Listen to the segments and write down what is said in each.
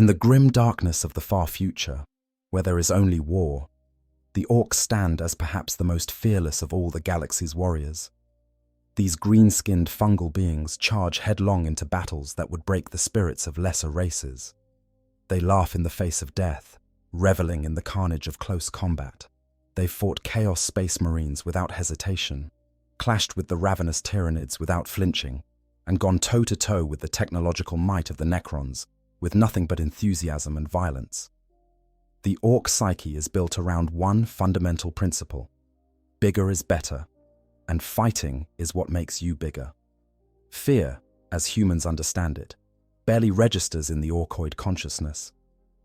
In the grim darkness of the far future, where there is only war, the Orks stand as perhaps the most fearless of all the galaxy's warriors. These green-skinned fungal beings charge headlong into battles that would break the spirits of lesser races. They laugh in the face of death, reveling in the carnage of close combat. They've fought Chaos Space Marines without hesitation, clashed with the ravenous Tyranids without flinching, and gone toe-to-toe with the technological might of the Necrons, with nothing but enthusiasm and violence. The Ork psyche is built around one fundamental principle: bigger is better, and fighting is what makes you bigger. Fear, as humans understand it, barely registers in the Orkoid consciousness.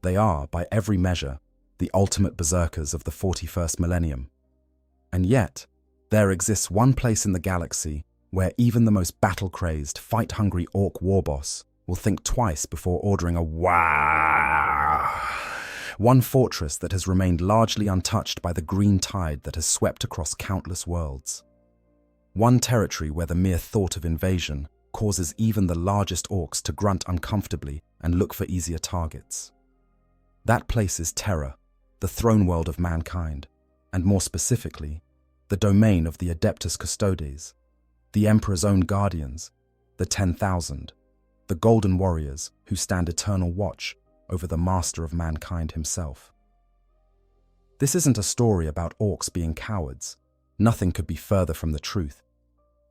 They are, by every measure, the ultimate berserkers of the 41st millennium. And yet, there exists one place in the galaxy where even the most battle-crazed, fight-hungry Ork warboss will think twice before ordering a "Wah!" One fortress that has remained largely untouched by the green tide that has swept across countless worlds. One territory where the mere thought of invasion causes even the largest Orks to grunt uncomfortably and look for easier targets. That place is Terra, the throne world of mankind, and more specifically, the domain of the Adeptus Custodes, the Emperor's own guardians, the 10,000, the Golden Warriors who stand eternal watch over the master of mankind himself. This isn't a story about Orks being cowards. Nothing could be further from the truth.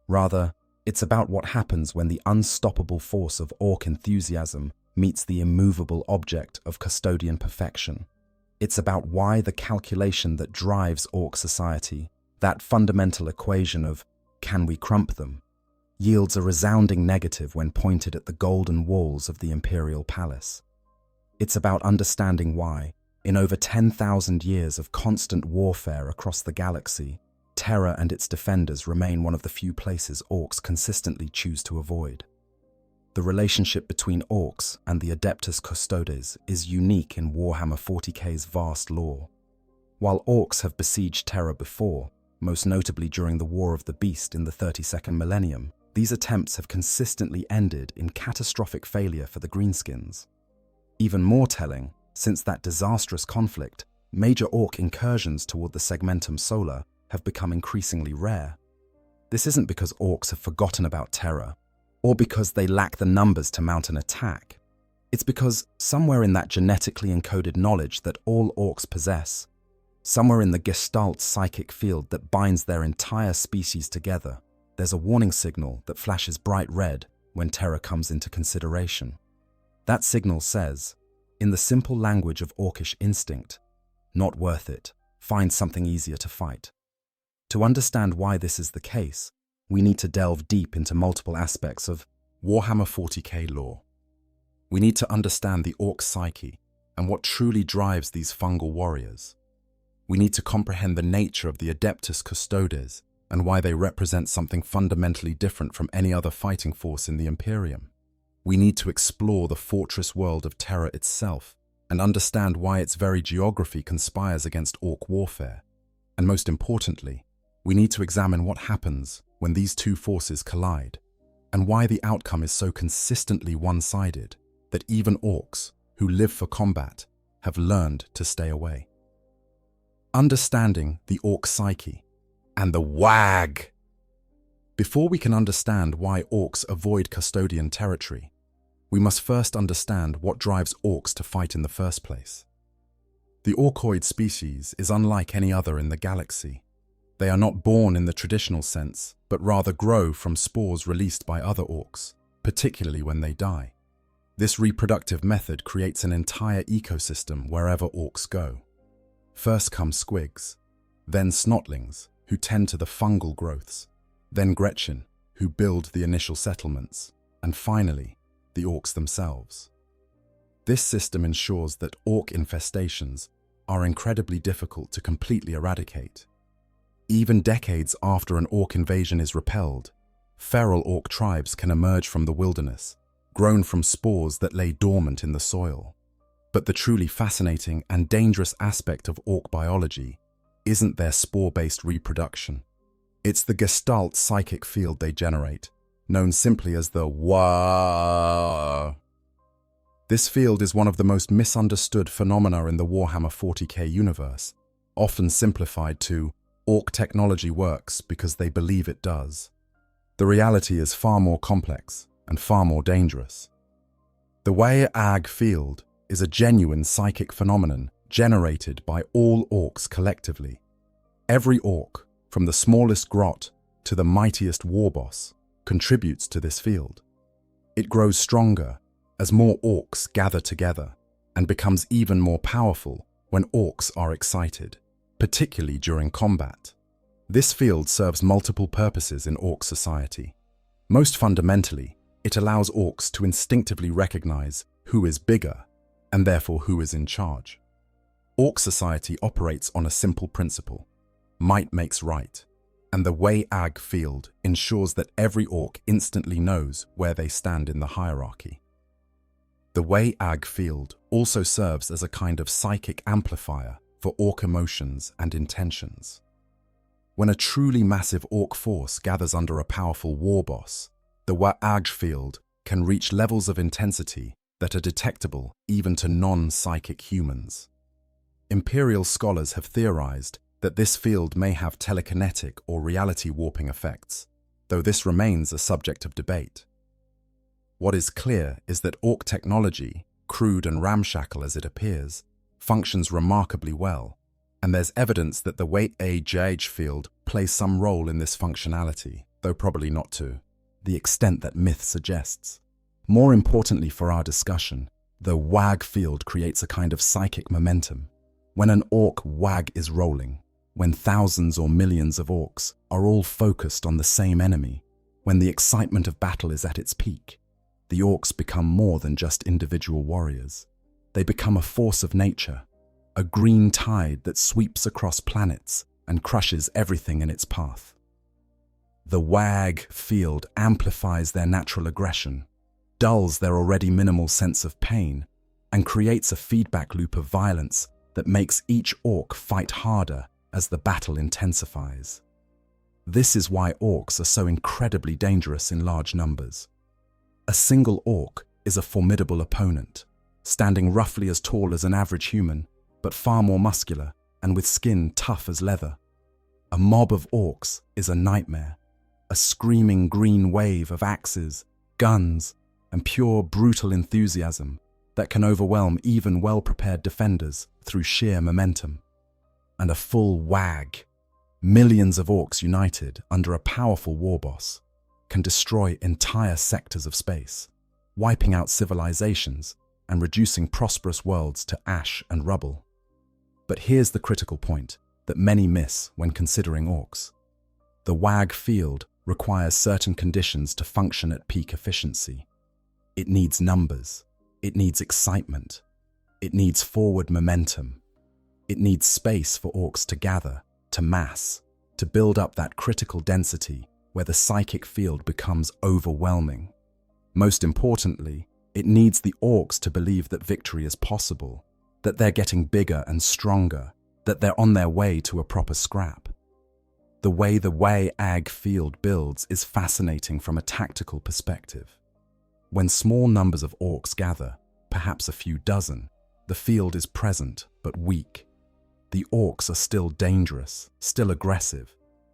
Rather, it's about what happens when the unstoppable force of Ork enthusiasm meets the immovable object of Custodian perfection. It's about why the calculation that drives Ork society, that fundamental equation of "can we crump them?", yields a resounding negative when pointed at the golden walls of the Imperial Palace. It's about understanding why, in over 10,000 years of constant warfare across the galaxy, Terra and its defenders remain one of the few places Orks consistently choose to avoid. The relationship between Orks and the Adeptus Custodes is unique in Warhammer 40k's vast lore. While Orks have besieged Terra before, most notably during the War of the Beast in the 32nd millennium, these attempts have consistently ended in catastrophic failure for the Greenskins. Even more telling, since that disastrous conflict, major Ork incursions toward the Segmentum Solar have become increasingly rare. This isn't because Orks have forgotten about Terra, or because they lack the numbers to mount an attack. It's because somewhere in that genetically encoded knowledge that all Orks possess, somewhere in the Gestalt psychic field that binds their entire species together, there's a warning signal that flashes bright red when Terra comes into consideration. That signal says, in the simple language of Orkish instinct, "Not worth it. Find something easier to fight." To understand why this is the case, we need to delve deep into multiple aspects of Warhammer 40k lore. We need to understand the Ork psyche and what truly drives these fungal warriors. We need to comprehend the nature of the Adeptus Custodes and why they represent something fundamentally different from any other fighting force in the Imperium. We need to explore the fortress world of Terra itself and understand why its very geography conspires against Ork warfare. And most importantly, we need to examine what happens when these two forces collide and why the outcome is so consistently one-sided that even Orks, who live for combat, have learned to stay away. Understanding the Ork psyche and the WAG. Before we can understand why Orks avoid Custodian territory, we must first understand what drives Orks to fight in the first place. The Orkoid species is unlike any other in the galaxy. They are not born in the traditional sense, but rather grow from spores released by other Orks, particularly when they die. This reproductive method creates an entire ecosystem wherever Orks go. First come squigs, then snotlings, who tend to the fungal growths, then Gretchen, who build the initial settlements, and finally, the Orks themselves. This system ensures that Ork infestations are incredibly difficult to completely eradicate. Even decades after an Ork invasion is repelled, feral Ork tribes can emerge from the wilderness, grown from spores that lay dormant in the soil. But the truly fascinating and dangerous aspect of Ork biology isn't their spore-based reproduction. It's the Gestalt psychic field they generate, known simply as the WAH. This field is one of the most misunderstood phenomena in the Warhammer 40k universe, often simplified to Ork technology works because they believe it does. The reality is far more complex and far more dangerous. The WH40K field is a genuine psychic phenomenon generated by all Orks collectively. Every Ork, from the smallest grot to the mightiest warboss, contributes to this field. It grows stronger as more Orks gather together and becomes even more powerful when Orks are excited, particularly during combat. This field serves multiple purposes in Ork society. Most fundamentally, it allows Orks to instinctively recognize who is bigger and therefore who is in charge. Ork society operates on a simple principle: might makes right, and the WH40K field ensures that every Ork instantly knows where they stand in the hierarchy. The WH40K field also serves as a kind of psychic amplifier for Ork emotions and intentions. When a truly massive Ork force gathers under a powerful warboss, the WH40K field can reach levels of intensity that are detectable even to non-psychic humans. Imperial scholars have theorized that this field may have telekinetic or reality warping effects, though this remains a subject of debate. What is clear is that Ork technology, crude and ramshackle as it appears, functions remarkably well, and there's evidence that the WH40K field plays some role in this functionality, though probably not to the extent that myth suggests. More importantly for our discussion, the WH40K field creates a kind of psychic momentum. When an Ork WH40K is rolling, when thousands or millions of Orks are all focused on the same enemy, when the excitement of battle is at its peak, the Orks become more than just individual warriors. They become a force of nature, a green tide that sweeps across planets and crushes everything in its path. The WH40K field amplifies their natural aggression, dulls their already minimal sense of pain, and creates a feedback loop of violence that makes each Ork fight harder as the battle intensifies. This is why Orks are so incredibly dangerous in large numbers. A single Ork is a formidable opponent, standing roughly as tall as an average human, but far more muscular and with skin tough as leather. A mob of Orks is a nightmare, a screaming green wave of axes, guns, and pure brutal enthusiasm that can overwhelm even well-prepared defenders through sheer momentum. And a full WH40K, millions of Orks united under a powerful warboss, can destroy entire sectors of space, wiping out civilizations and reducing prosperous worlds to ash and rubble. But here's the critical point that many miss when considering Orks. The WH40K field requires certain conditions to function at peak efficiency. It needs numbers, it needs excitement, it needs forward momentum, it needs space for Orks to gather, to mass, to build up that critical density where the psychic field becomes overwhelming. Most importantly, it needs the Orks to believe that victory is possible, that they're getting bigger and stronger, that they're on their way to a proper scrap. The way the WH40K field builds is fascinating from a tactical perspective. When small numbers of Orks gather, perhaps a few dozen, the field is present but weak. The Orks are still dangerous, still aggressive,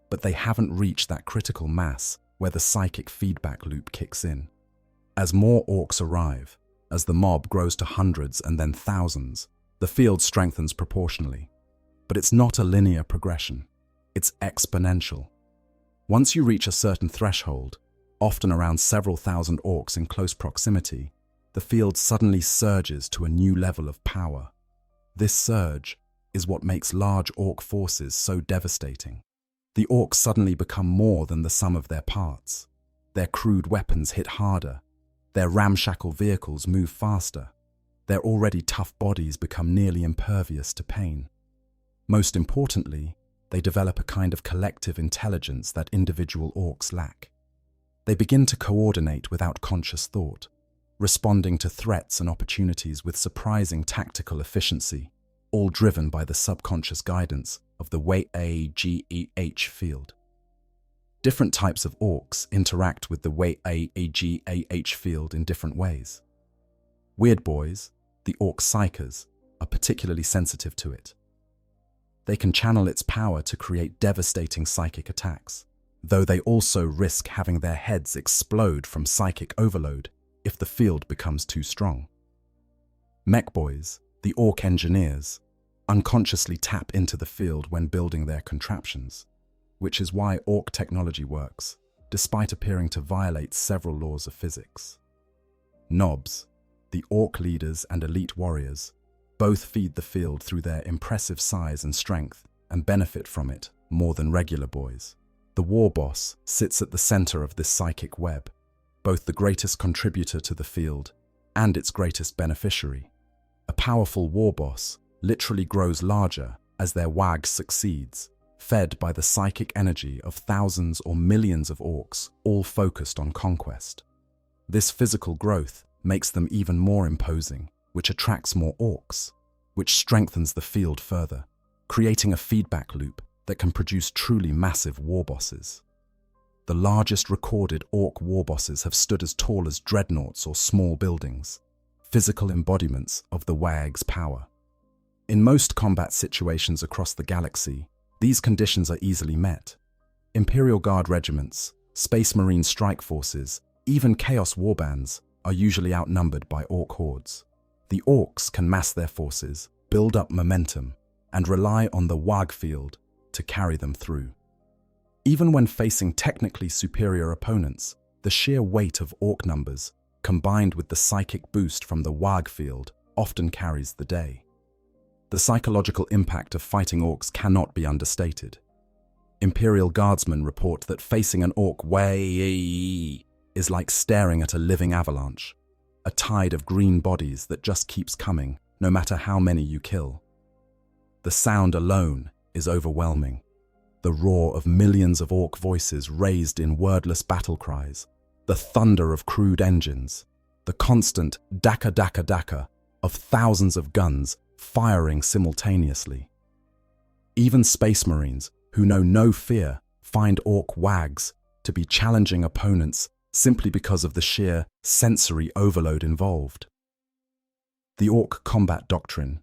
but they haven't reached that critical mass where the psychic feedback loop kicks in. As more Orks arrive, as the mob grows to hundreds and then thousands, the field strengthens proportionally. But it's not a linear progression. It's exponential. Once you reach a certain threshold, often around several thousand Orks in close proximity, the field suddenly surges to a new level of power. This surge is what makes large Ork forces so devastating. The Orks suddenly become more than the sum of their parts. Their crude weapons hit harder, their ramshackle vehicles move faster, their already tough bodies become nearly impervious to pain. Most importantly, they develop a kind of collective intelligence that individual Orks lack. They begin to coordinate without conscious thought, responding to threats and opportunities with surprising tactical efficiency, all driven by the subconscious guidance of the WH40K field. Different types of Orks interact with the WH40K field in different ways. Weird boys, the orc psychers, are particularly sensitive to it. They can channel its power to create devastating psychic attacks, though they also risk having their heads explode from psychic overload if the field becomes too strong. Mech boys, the orc engineers, unconsciously tap into the field when building their contraptions, which is why orc technology works, despite appearing to violate several laws of physics. Knobs, the orc leaders and elite warriors, both feed the field through their impressive size and strength and benefit from it more than regular boys. The war boss sits at the center of this psychic web, both the greatest contributor to the field and its greatest beneficiary. A powerful war boss literally grows larger as their WAG succeeds, fed by the psychic energy of thousands or millions of orcs, all focused on conquest. This physical growth makes them even more imposing, which attracts more orcs, which strengthens the field further, creating a feedback loop that can produce truly massive war bosses. The largest recorded orc war bosses have stood as tall as dreadnoughts or small buildings, physical embodiments of the WAG's power. In most combat situations across the galaxy, these conditions are easily met. Imperial Guard regiments, Space Marine strike forces, even Chaos warbands are usually outnumbered by orc hordes. The orcs can mass their forces, build up momentum, and rely on the WAG field to carry them through. Even when facing technically superior opponents, the sheer weight of orc numbers, combined with the psychic boost from the WAG field, often carries the day. The psychological impact of fighting orcs cannot be understated. Imperial Guardsmen report that facing an orc is like staring at a living avalanche, a tide of green bodies that just keeps coming, no matter how many you kill. The sound alone is overwhelming. The roar of millions of orc voices raised in wordless battle cries, the thunder of crude engines, the constant daka daka daka of thousands of guns firing simultaneously. Even Space Marines, who know no fear, find orc WAGs to be challenging opponents simply because of the sheer sensory overload involved. The orc combat doctrine,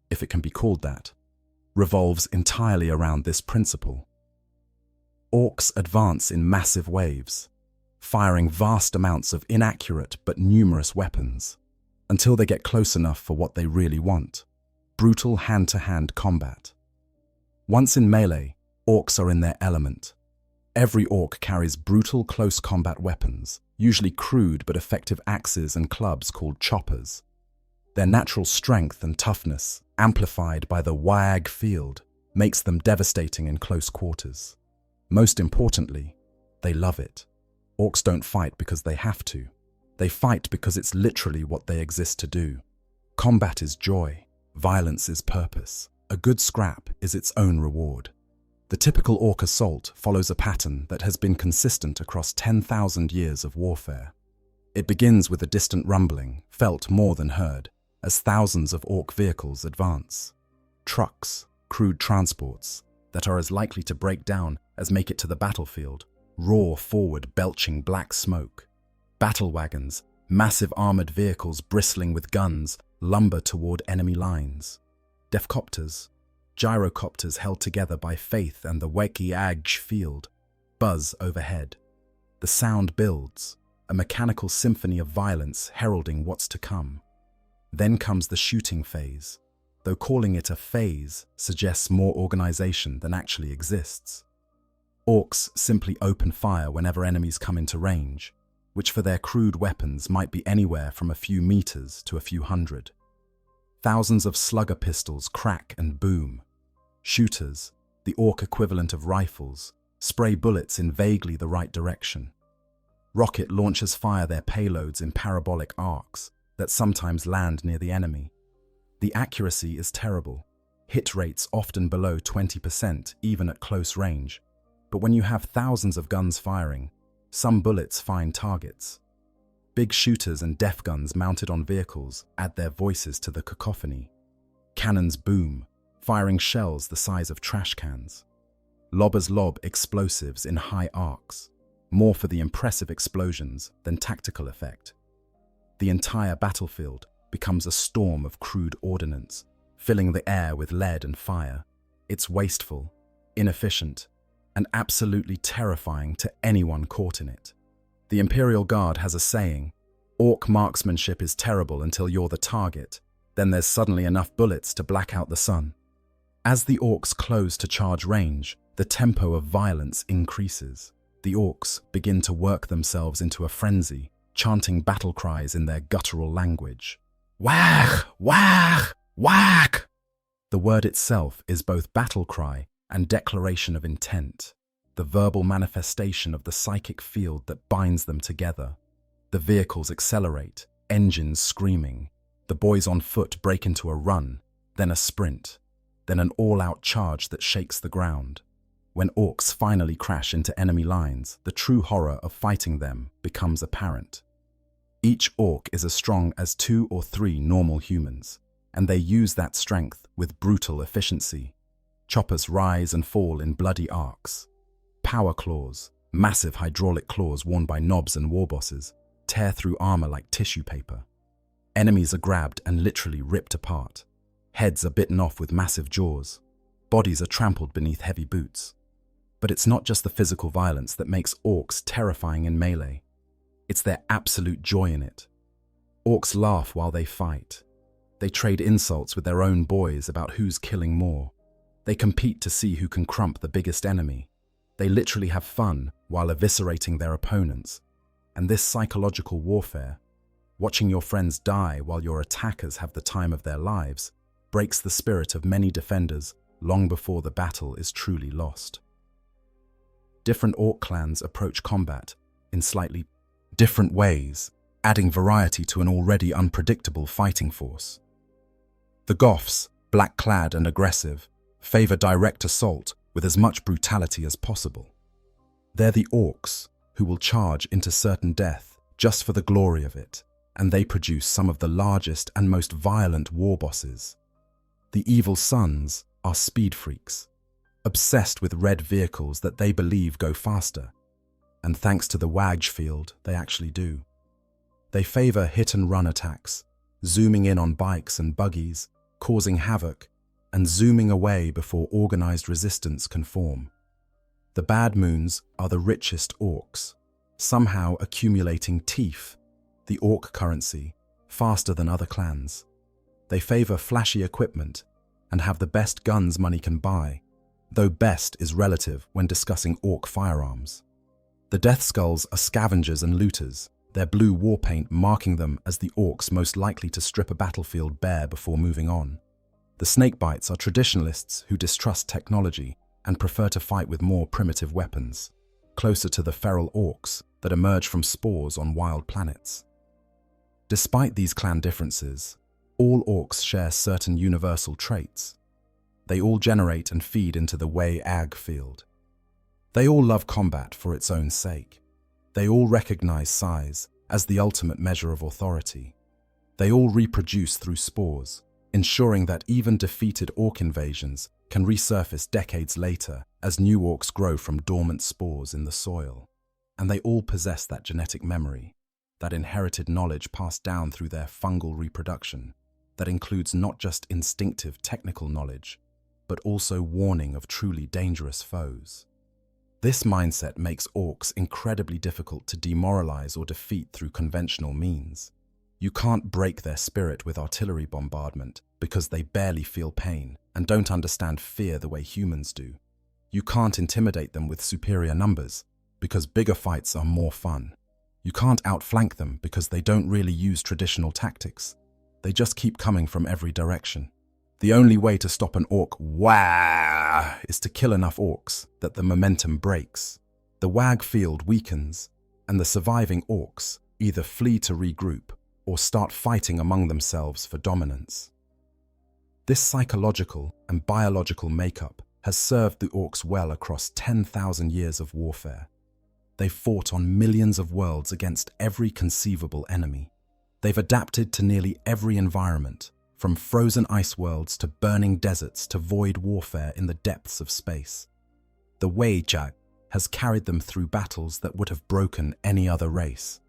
if it can be called that, revolves entirely around this principle. Orcs advance in massive waves, firing vast amounts of inaccurate but numerous weapons, until they get close enough for what they really want: brutal hand-to-hand combat. Once in melee, orcs are in their element. Every orc carries brutal close combat weapons, usually crude but effective axes and clubs called choppers. Their natural strength and toughness, amplified by the WAG field, makes them devastating in close quarters. Most importantly, they love it. Orcs don't fight because they have to. They fight because it's literally what they exist to do. Combat is joy. Violence is purpose. A good scrap is its own reward. The typical orc assault follows a pattern that has been consistent across 10,000 years of warfare. It begins with a distant rumbling, felt more than heard, as thousands of orc vehicles advance. Trucks, crude transports, that are as likely to break down as make it to the battlefield, roar forward belching black smoke. Battle wagons, massive armored vehicles bristling with guns, lumber toward enemy lines. Defcopters, gyrocopters held together by faith and the WH40K field, buzz overhead. The sound builds, a mechanical symphony of violence heralding what's to come. Then comes the shooting phase, though calling it a phase suggests more organization than actually exists. Orcs simply open fire whenever enemies come into range, which for their crude weapons might be anywhere from a few meters to a few hundred. Thousands of slugger pistols crack and boom. Shooters, the orc equivalent of rifles, spray bullets in vaguely the right direction. Rocket launchers fire their payloads in parabolic arcs that sometimes land near the enemy. The accuracy is terrible, hit rates often below 20% even at close range. But when you have thousands of guns firing, some bullets find targets. Big shooters and def guns mounted on vehicles add their voices to the cacophony. Cannons boom, firing shells the size of trash cans. Lobbers lob explosives in high arcs, more for the impressive explosions than tactical effect. The entire battlefield becomes a storm of crude ordnance, filling the air with lead and fire. It's wasteful, inefficient, and absolutely terrifying to anyone caught in it. The Imperial Guard has a saying, "Orc marksmanship is terrible until you're the target, then there's suddenly enough bullets to black out the sun." As the Orcs close to charge range, the tempo of violence increases. The Orcs begin to work themselves into a frenzy, chanting battle cries in their guttural language. Whack! Whack! Whack! The word itself is both battle cry and declaration of intent, the verbal manifestation of the psychic field that binds them together. The vehicles accelerate, engines screaming. The boys on foot break into a run, then a sprint, then an all-out charge that shakes the ground. When Orcs finally crash into enemy lines, the true horror of fighting them becomes apparent. Each Orc is as strong as 2 or 3 normal humans, and they use that strength with brutal efficiency. Choppers rise and fall in bloody arcs. Power claws, massive hydraulic claws worn by nobs and warbosses, tear through armor like tissue paper. Enemies are grabbed and literally ripped apart. Heads are bitten off with massive jaws. Bodies are trampled beneath heavy boots. But it's not just the physical violence that makes Orcs terrifying in melee. It's their absolute joy in it. Orcs laugh while they fight. They trade insults with their own boys about who's killing more. They compete to see who can crump the biggest enemy. They literally have fun while eviscerating their opponents. And this psychological warfare, watching your friends die while your attackers have the time of their lives, breaks the spirit of many defenders long before the battle is truly lost. Different Orc clans approach combat in slightly different ways, adding variety to an already unpredictable fighting force. The Goths, black-clad and aggressive, favor direct assault with as much brutality as possible. They're the Orcs who will charge into certain death just for the glory of it, and they produce some of the largest and most violent war bosses. The Evil Sons are speed freaks, obsessed with red vehicles that they believe go faster, and thanks to the WH field, they actually do. They favor hit-and-run attacks, zooming in on bikes and buggies, causing havoc, and zooming away before organized resistance can form. The Bad Moons are the richest Orcs, somehow accumulating teeth, the Orc currency, faster than other clans. They favor flashy equipment and have the best guns money can buy, though best is relative when discussing Orc firearms. The Death Skulls are scavengers and looters, their blue war paint marking them as the Orcs most likely to strip a battlefield bare before moving on. The Snakebites are traditionalists who distrust technology and prefer to fight with more primitive weapons, closer to the feral Orcs that emerge from spores on wild planets. Despite these clan differences, all Orcs share certain universal traits. They all generate and feed into the WH field. They all love combat for its own sake. They all recognize size as the ultimate measure of authority. They all reproduce through spores, ensuring that even defeated Orc invasions can resurface decades later as new Orcs grow from dormant spores in the soil. And they all possess that genetic memory, that inherited knowledge passed down through their fungal reproduction, that includes not just instinctive technical knowledge, but also warning of truly dangerous foes. This mindset makes Orcs incredibly difficult to demoralize or defeat through conventional means. You can't break their spirit with artillery bombardment because they barely feel pain and don't understand fear the way humans do. You can't intimidate them with superior numbers because bigger fights are more fun. You can't outflank them because they don't really use traditional tactics. They just keep coming from every direction. The only way to stop an Orc wah is to kill enough Orcs that the momentum breaks. The WH field weakens, and the surviving Orcs either flee to regroup or start fighting among themselves for dominance. This psychological and biological makeup has served the Orcs well across 10,000 years of warfare. They've fought on millions of worlds against every conceivable enemy. They've adapted to nearly every environment, from frozen ice worlds to burning deserts to void warfare in the depths of space. The WH has carried them through battles that would have broken any other race.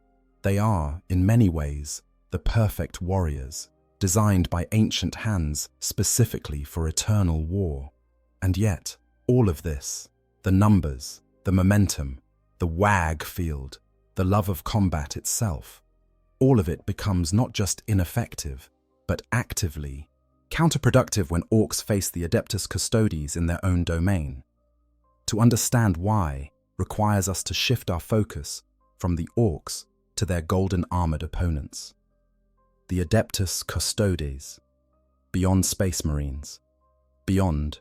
They are, in many ways, the perfect warriors, designed by ancient hands specifically for eternal war. And yet, all of this, the numbers, the momentum, the WH field, the love of combat itself, all of it becomes not just ineffective, but actively counterproductive when Orks face the Adeptus Custodes in their own domain. To understand why requires us to shift our focus from the Orks to their golden armored opponents. The Adeptus Custodes, beyond Space Marines, beyond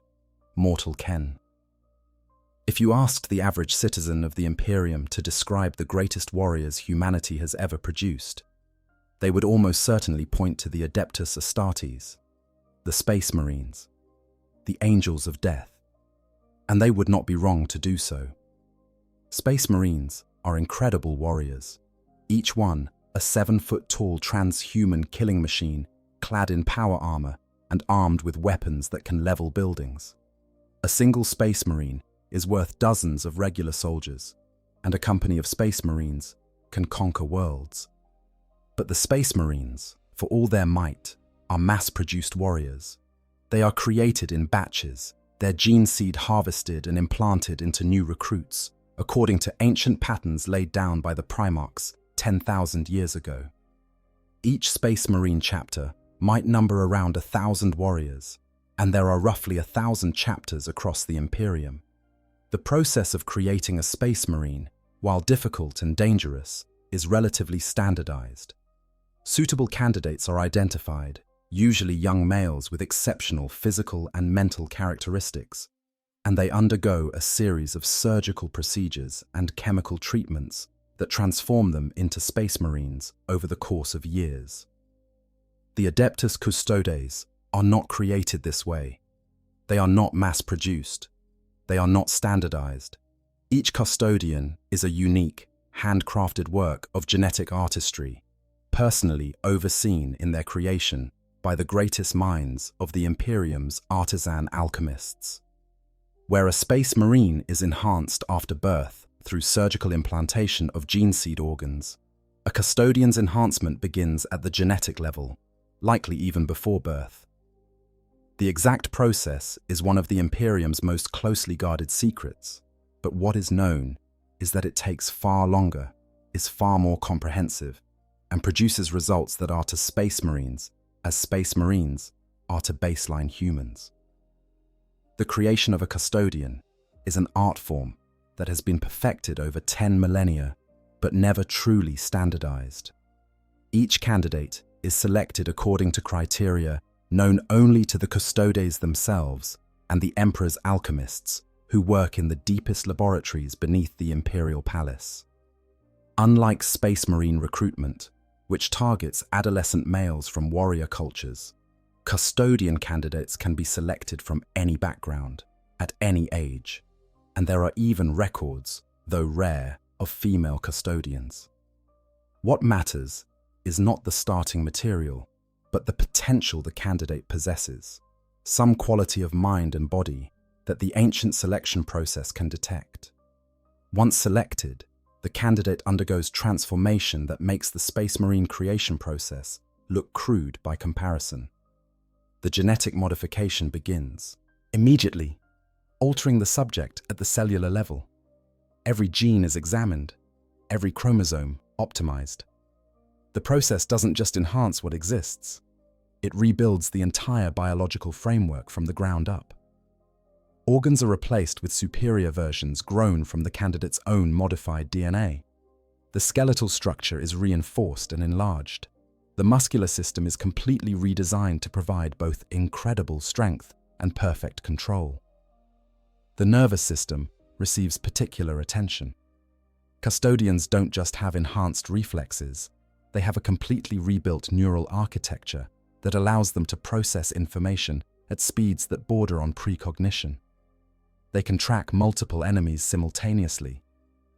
mortal ken. If you asked the average citizen of the Imperium to describe the greatest warriors humanity has ever produced, they would almost certainly point to the Adeptus Astartes, the Space Marines, the Angels of Death, and they would not be wrong to do so. Space Marines are incredible warriors, each one a 7-foot-tall transhuman killing machine clad in power armor and armed with weapons that can level buildings. A single Space Marine is worth dozens of regular soldiers, and a company of Space Marines can conquer worlds. But the Space Marines, for all their might, are mass-produced warriors. They are created in batches, their gene seed harvested and implanted into new recruits, according to ancient patterns laid down by the Primarchs 10,000 years ago. Each Space Marine chapter might number around 1,000 warriors, and there are roughly 1,000 chapters across the Imperium. The process of creating a Space Marine, while difficult and dangerous, is relatively standardized. Suitable candidates are identified, usually young males with exceptional physical and mental characteristics, and they undergo a series of surgical procedures and chemical treatments that transform them into Space Marines over the course of years. The Adeptus Custodes are not created this way. They are not mass-produced. They are not standardized. Each Custodian is a unique, handcrafted work of genetic artistry, personally overseen in their creation by the greatest minds of the Imperium's artisan alchemists. Where a Space Marine is enhanced after birth through surgical implantation of gene seed organs, a Custodian's enhancement begins at the genetic level, likely even before birth. The exact process is one of the Imperium's most closely guarded secrets, but what is known is that it takes far longer, is far more comprehensive, and produces results that are to Space Marines as Space Marines are to baseline humans. The creation of a Custodian is an art form that has been perfected over 10 millennia, but never truly standardized. Each candidate is selected according to criteria known only to the Custodes themselves and the Emperor's alchemists who work in the deepest laboratories beneath the Imperial Palace. Unlike Space Marine recruitment, which targets adolescent males from warrior cultures, Custodian candidates can be selected from any background, at any age, and there are even records, though rare, of female Custodians. What matters is not the starting material, but the potential the candidate possesses, some quality of mind and body that the ancient selection process can detect. Once selected, the candidate undergoes transformation that makes the Space Marine creation process look crude by comparison. The genetic modification begins immediately, altering the subject at the cellular level. Every gene is examined, every chromosome optimized. The process doesn't just enhance what exists, it rebuilds the entire biological framework from the ground up. Organs are replaced with superior versions grown from the candidate's own modified DNA. The skeletal structure is reinforced and enlarged. The muscular system is completely redesigned to provide both incredible strength and perfect control. The nervous system receives particular attention. Custodians don't just have enhanced reflexes, they have a completely rebuilt neural architecture that allows them to process information at speeds that border on precognition. They can track multiple enemies simultaneously,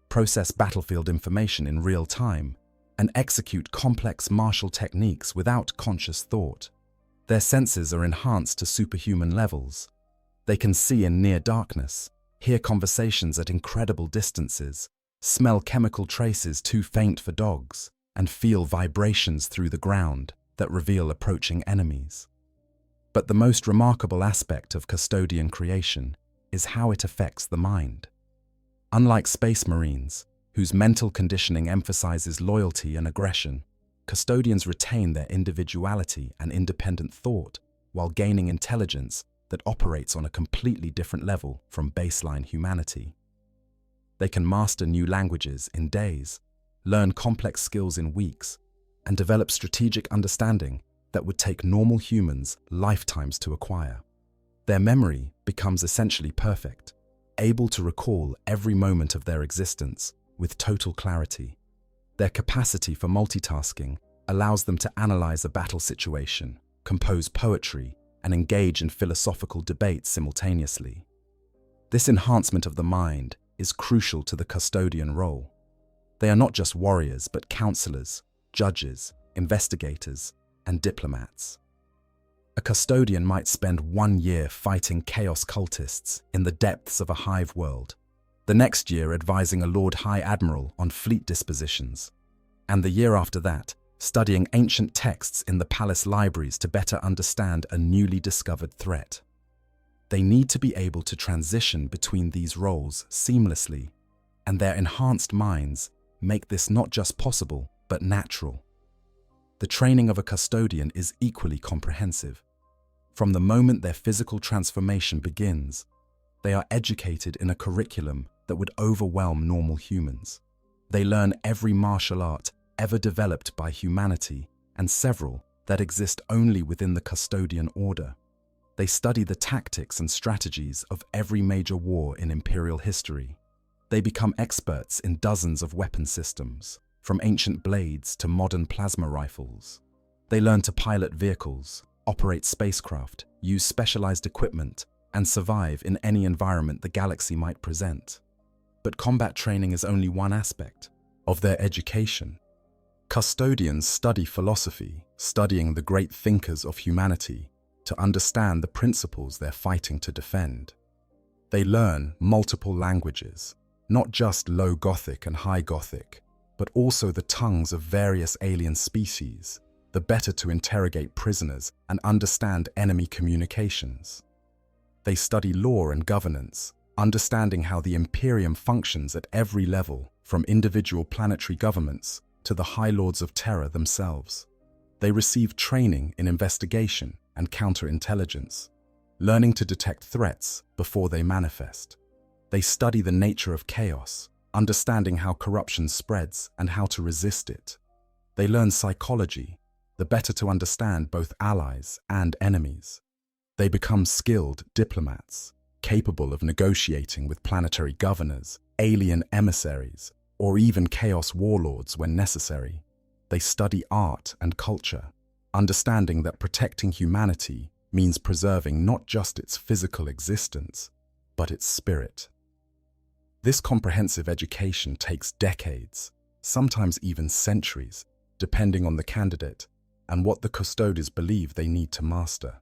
process battlefield information in real time, and execute complex martial techniques without conscious thought. Their senses are enhanced to superhuman levels. They can see in near darkness, hear conversations at incredible distances, smell chemical traces too faint for dogs, and feel vibrations through the ground that reveal approaching enemies. But the most remarkable aspect of Custodian creation is how it affects the mind. Unlike Space Marines, whose mental conditioning emphasizes loyalty and aggression, Custodians retain their individuality and independent thought while gaining intelligence that operates on a completely different level from baseline humanity. They can master new languages in days, learn complex skills in weeks, and develop strategic understanding that would take normal humans lifetimes to acquire. Their memory becomes essentially perfect, able to recall every moment of their existence with total clarity. Their capacity for multitasking allows them to analyze a battle situation, compose poetry, and engage in philosophical debates simultaneously. This enhancement of the mind is crucial to the Custodian role. They are not just warriors, but counselors, judges, investigators, and diplomats. A Custodian might spend 1 year fighting chaos cultists in the depths of a hive world, the next year advising a Lord High Admiral on fleet dispositions, and the year after that, studying ancient texts in the palace libraries to better understand a newly discovered threat. They need to be able to transition between these roles seamlessly, and their enhanced minds make this not just possible, but natural. The training of a Custodian is equally comprehensive. From the moment their physical transformation begins, they are educated in a curriculum that would overwhelm normal humans. They learn every martial art ever developed by humanity and several that exist only within the Custodian order. They study the tactics and strategies of every major war in Imperial history. They become experts in dozens of weapon systems, from ancient blades to modern plasma rifles. They learn to pilot vehicles, operate spacecraft, use specialized equipment, and survive in any environment the galaxy might present. But combat training is only one aspect of their education. Custodians study philosophy, studying the great thinkers of humanity, to understand the principles they're fighting to defend. They learn multiple languages, not just Low Gothic and High Gothic, but also the tongues of various alien species, the better to interrogate prisoners and understand enemy communications. They study law and governance, understanding how the Imperium functions at every level, from individual planetary governments to the High Lords of Terror themselves. They receive training in investigation and counterintelligence, learning to detect threats before they manifest. They study the nature of chaos, understanding how corruption spreads and how to resist it. They learn psychology, the better to understand both allies and enemies. They become skilled diplomats, capable of negotiating with planetary governors, alien emissaries, or even chaos warlords when necessary. They study art and culture, understanding that protecting humanity means preserving not just its physical existence, but its spirit. This comprehensive education takes decades, sometimes even centuries, depending on the candidate and what the Custodians believe they need to master.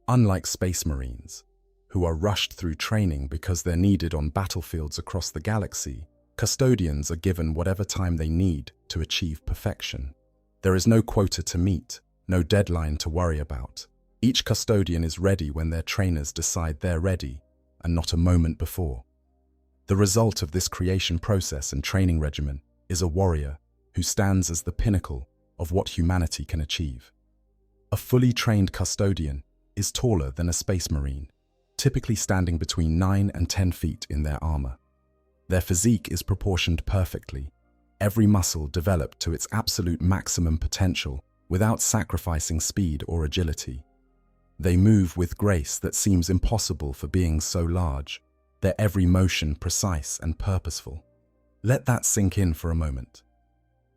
Unlike Space Marines, who are rushed through training because they're needed on battlefields across the galaxy, Custodians are given whatever time they need to achieve perfection. There is no quota to meet, no deadline to worry about. Each Custodian is ready when their trainers decide they're ready, and not a moment before. The result of this creation process and training regimen is a warrior who stands as the pinnacle of what humanity can achieve. A fully trained Custodian is taller than a Space Marine, typically standing between 9 and 10 feet in their armor. Their physique is proportioned perfectly, every muscle developed to its absolute maximum potential without sacrificing speed or agility. They move with grace that seems impossible for beings so large, their every motion precise and purposeful. Let that sink in for a moment.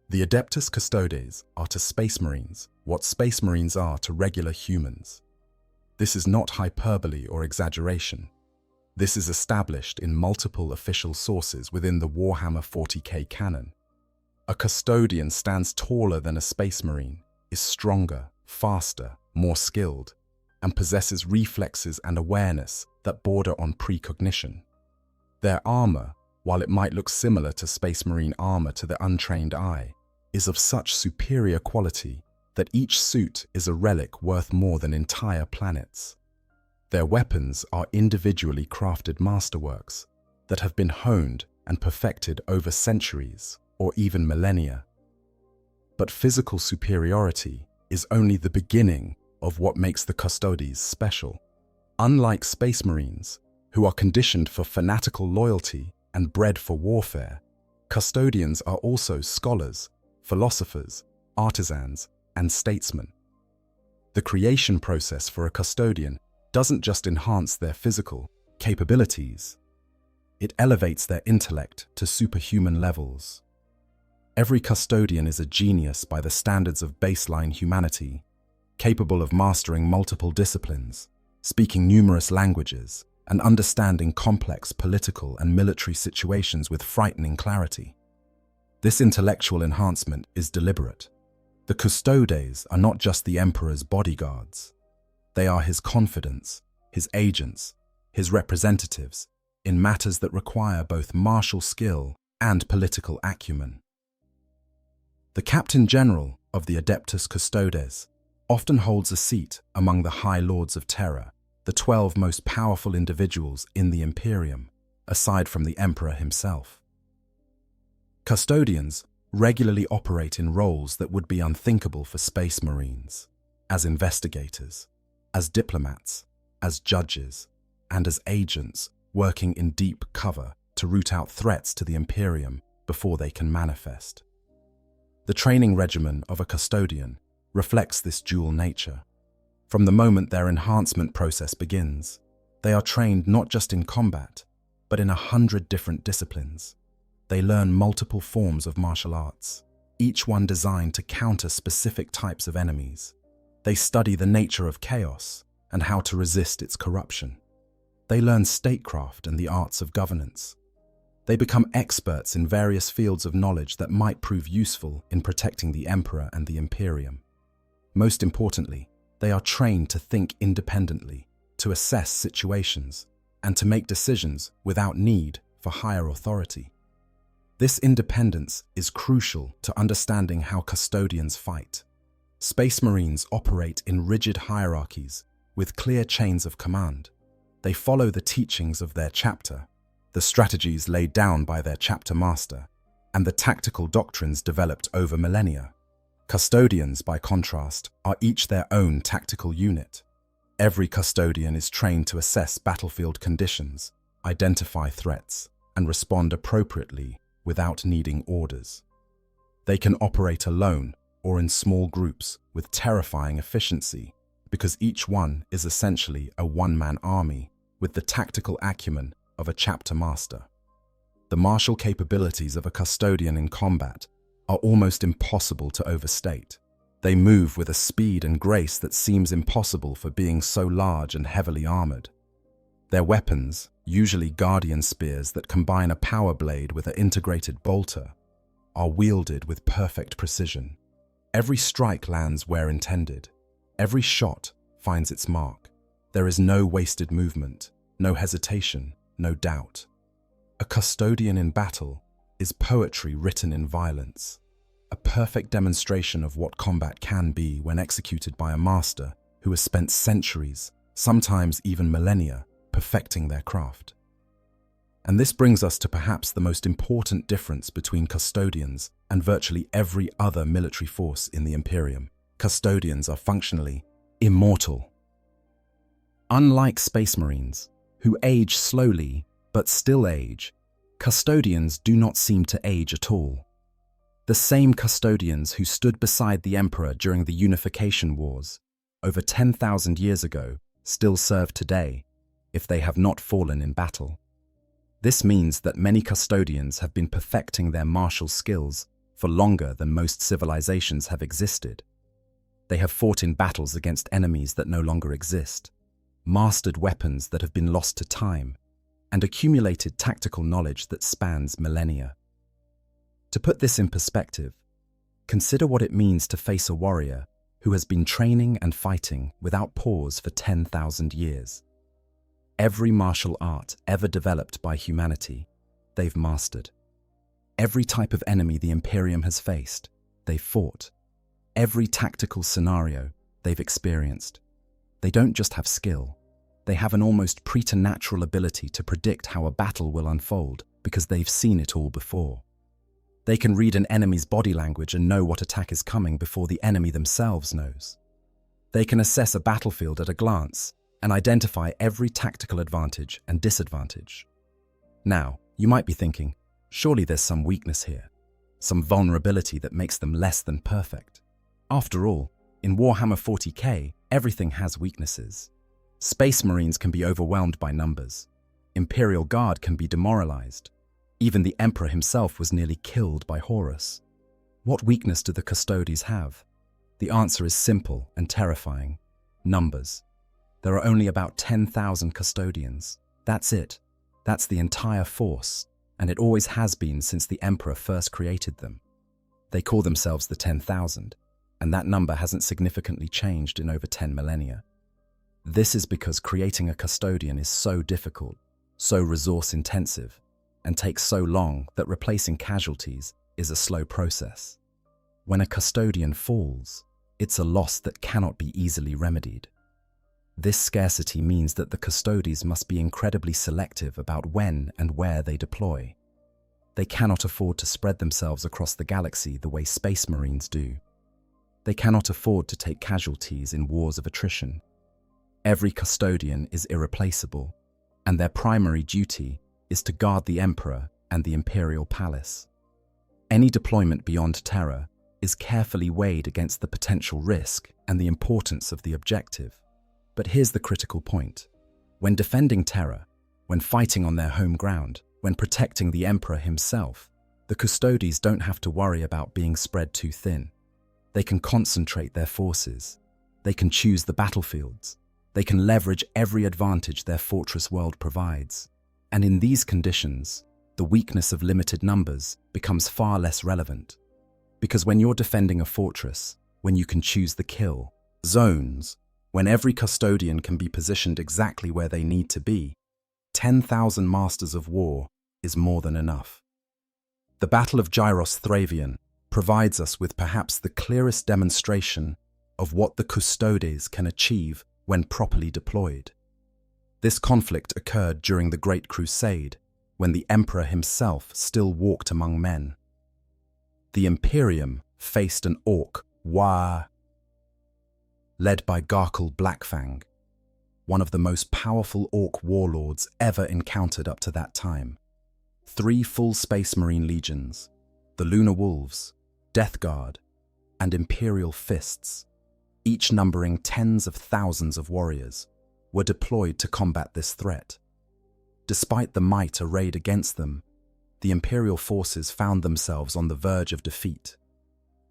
The Adeptus Custodes are to Space Marines what Space Marines are to regular humans. This is not hyperbole or exaggeration. This is established in multiple official sources within the Warhammer 40k canon. A Custodian stands taller than a Space Marine, is stronger, faster, more skilled, and possesses reflexes and awareness that border on precognition. Their armor, while it might look similar to Space Marine armor to the untrained eye, is of such superior quality that each suit is a relic worth more than entire planets. Their weapons are individually crafted masterworks that have been honed and perfected over centuries or even millennia. But physical superiority is only the beginning of what makes the Custodians special. Unlike Space Marines, who are conditioned for fanatical loyalty and bred for warfare, Custodians are also scholars, philosophers, artisans, and statesmen. The creation process for a Custodian doesn't just enhance their physical capabilities, it elevates their intellect to superhuman levels. Every Custodian is a genius by the standards of baseline humanity, capable of mastering multiple disciplines, speaking numerous languages, and understanding complex political and military situations with frightening clarity. This intellectual enhancement is deliberate. The Custodes are not just the Emperor's bodyguards. They are his confidants, his agents, his representatives, in matters that require both martial skill and political acumen. The Captain General of the Adeptus Custodes often holds a seat among the High Lords of Terror, the 12 most powerful individuals in the Imperium, aside from the Emperor himself. Custodians regularly operate in roles that would be unthinkable for Space Marines, as investigators, as diplomats, as judges, and as agents working in deep cover to root out threats to the Imperium before they can manifest. The training regimen of a Custodian reflects this dual nature. From the moment their enhancement process begins, they are trained not just in combat, but in 100 different disciplines. They learn multiple forms of martial arts, each one designed to counter specific types of enemies. They study the nature of chaos and how to resist its corruption. They learn statecraft and the arts of governance. They become experts in various fields of knowledge that might prove useful in protecting the Emperor and the Imperium. Most importantly, they are trained to think independently, to assess situations, and to make decisions without need for higher authority. This independence is crucial to understanding how Custodians fight. Space Marines operate in rigid hierarchies with clear chains of command. They follow the teachings of their chapter, the strategies laid down by their chapter master, and the tactical doctrines developed over millennia. Custodians, by contrast, are each their own tactical unit. Every Custodian is trained to assess battlefield conditions, identify threats, and respond appropriately without needing orders. They can operate alone or in small groups with terrifying efficiency because each one is essentially a one-man army with the tactical acumen of a chapter master. The martial capabilities of a Custodian in combat are almost impossible to overstate. They move with a speed and grace that seems impossible for being so large and heavily armored. Their weapons, usually guardian spears that combine a power blade with an integrated bolter, are wielded with perfect precision. Every strike lands where intended. Every shot finds its mark. There is no wasted movement, no hesitation, no doubt. A Custodian in battle is poetry written in violence, a perfect demonstration of what combat can be when executed by a master who has spent centuries, sometimes even millennia, perfecting their craft. And this brings us to perhaps the most important difference between Custodians and virtually every other military force in the Imperium. Custodians are functionally immortal. Unlike Space Marines, who age slowly but still age, Custodians do not seem to age at all. The same Custodians who stood beside the Emperor during the Unification Wars over 10,000 years ago still serve today, if they have not fallen in battle. This means that many Custodians have been perfecting their martial skills for longer than most civilizations have existed. They have fought in battles against enemies that no longer exist, mastered weapons that have been lost to time, and accumulated tactical knowledge that spans millennia. To put this in perspective, consider what it means to face a warrior who has been training and fighting without pause for 10,000 years. Every martial art ever developed by humanity, they've mastered. Every type of enemy the Imperium has faced, they've fought. every tactical scenario they've experienced. They don't just have skill, they have an almost preternatural ability to predict how a battle will unfold because they've seen it all before. They can read an enemy's body language and know what attack is coming before the enemy themselves knows. They can assess a battlefield at a glance and identify every tactical advantage and disadvantage. Now, you might be thinking, surely there's some weakness here, some vulnerability that makes them less than perfect. After all, in Warhammer 40k, everything has weaknesses. Space Marines can be overwhelmed by numbers. Imperial Guard can be demoralized. Even the Emperor himself was nearly killed by Horus. What weakness do the Custodians have? The answer is simple and terrifying. Numbers. There are only about 10,000 Custodians. That's it. That's the entire force, and it always has been since the Emperor first created them. They call themselves the 10,000, and that number hasn't significantly changed in over 10 millennia. This is because creating a Custodian is so difficult, so resource-intensive, and takes so long that replacing casualties is a slow process. When a Custodian falls, it's a loss that cannot be easily remedied. This scarcity means that the Custodians must be incredibly selective about when and where they deploy. They cannot afford to spread themselves across the galaxy the way Space Marines do. They cannot afford to take casualties in wars of attrition. Every Custodian is irreplaceable, and their primary duty is to guard the Emperor and the Imperial Palace. Any deployment beyond Terra is carefully weighed against the potential risk and the importance of the objective. But here's the critical point. When defending Terra, when fighting on their home ground, when protecting the Emperor himself, the Custodians don't have to worry about being spread too thin. They can concentrate their forces. They can choose the battlefields. They can leverage every advantage their fortress world provides. And in these conditions, the weakness of limited numbers becomes far less relevant. Because when you're defending a fortress, when you can choose the kill, zones, when every Custodian can be positioned exactly where they need to be, 10,000 Masters of War is more than enough. The Battle of Gyros Thravian provides us with perhaps the clearest demonstration of what the Custodians can achieve when properly deployed. This conflict occurred during the Great Crusade, when the Emperor himself still walked among men. The Imperium faced an Ork led by Garkle Blackfang, one of the most powerful Ork warlords ever encountered up to that time. 3 full Space Marine legions, the Lunar Wolves, Death Guard, and Imperial Fists, each numbering tens of thousands of warriors, were deployed to combat this threat. Despite the might arrayed against them, the Imperial forces found themselves on the verge of defeat.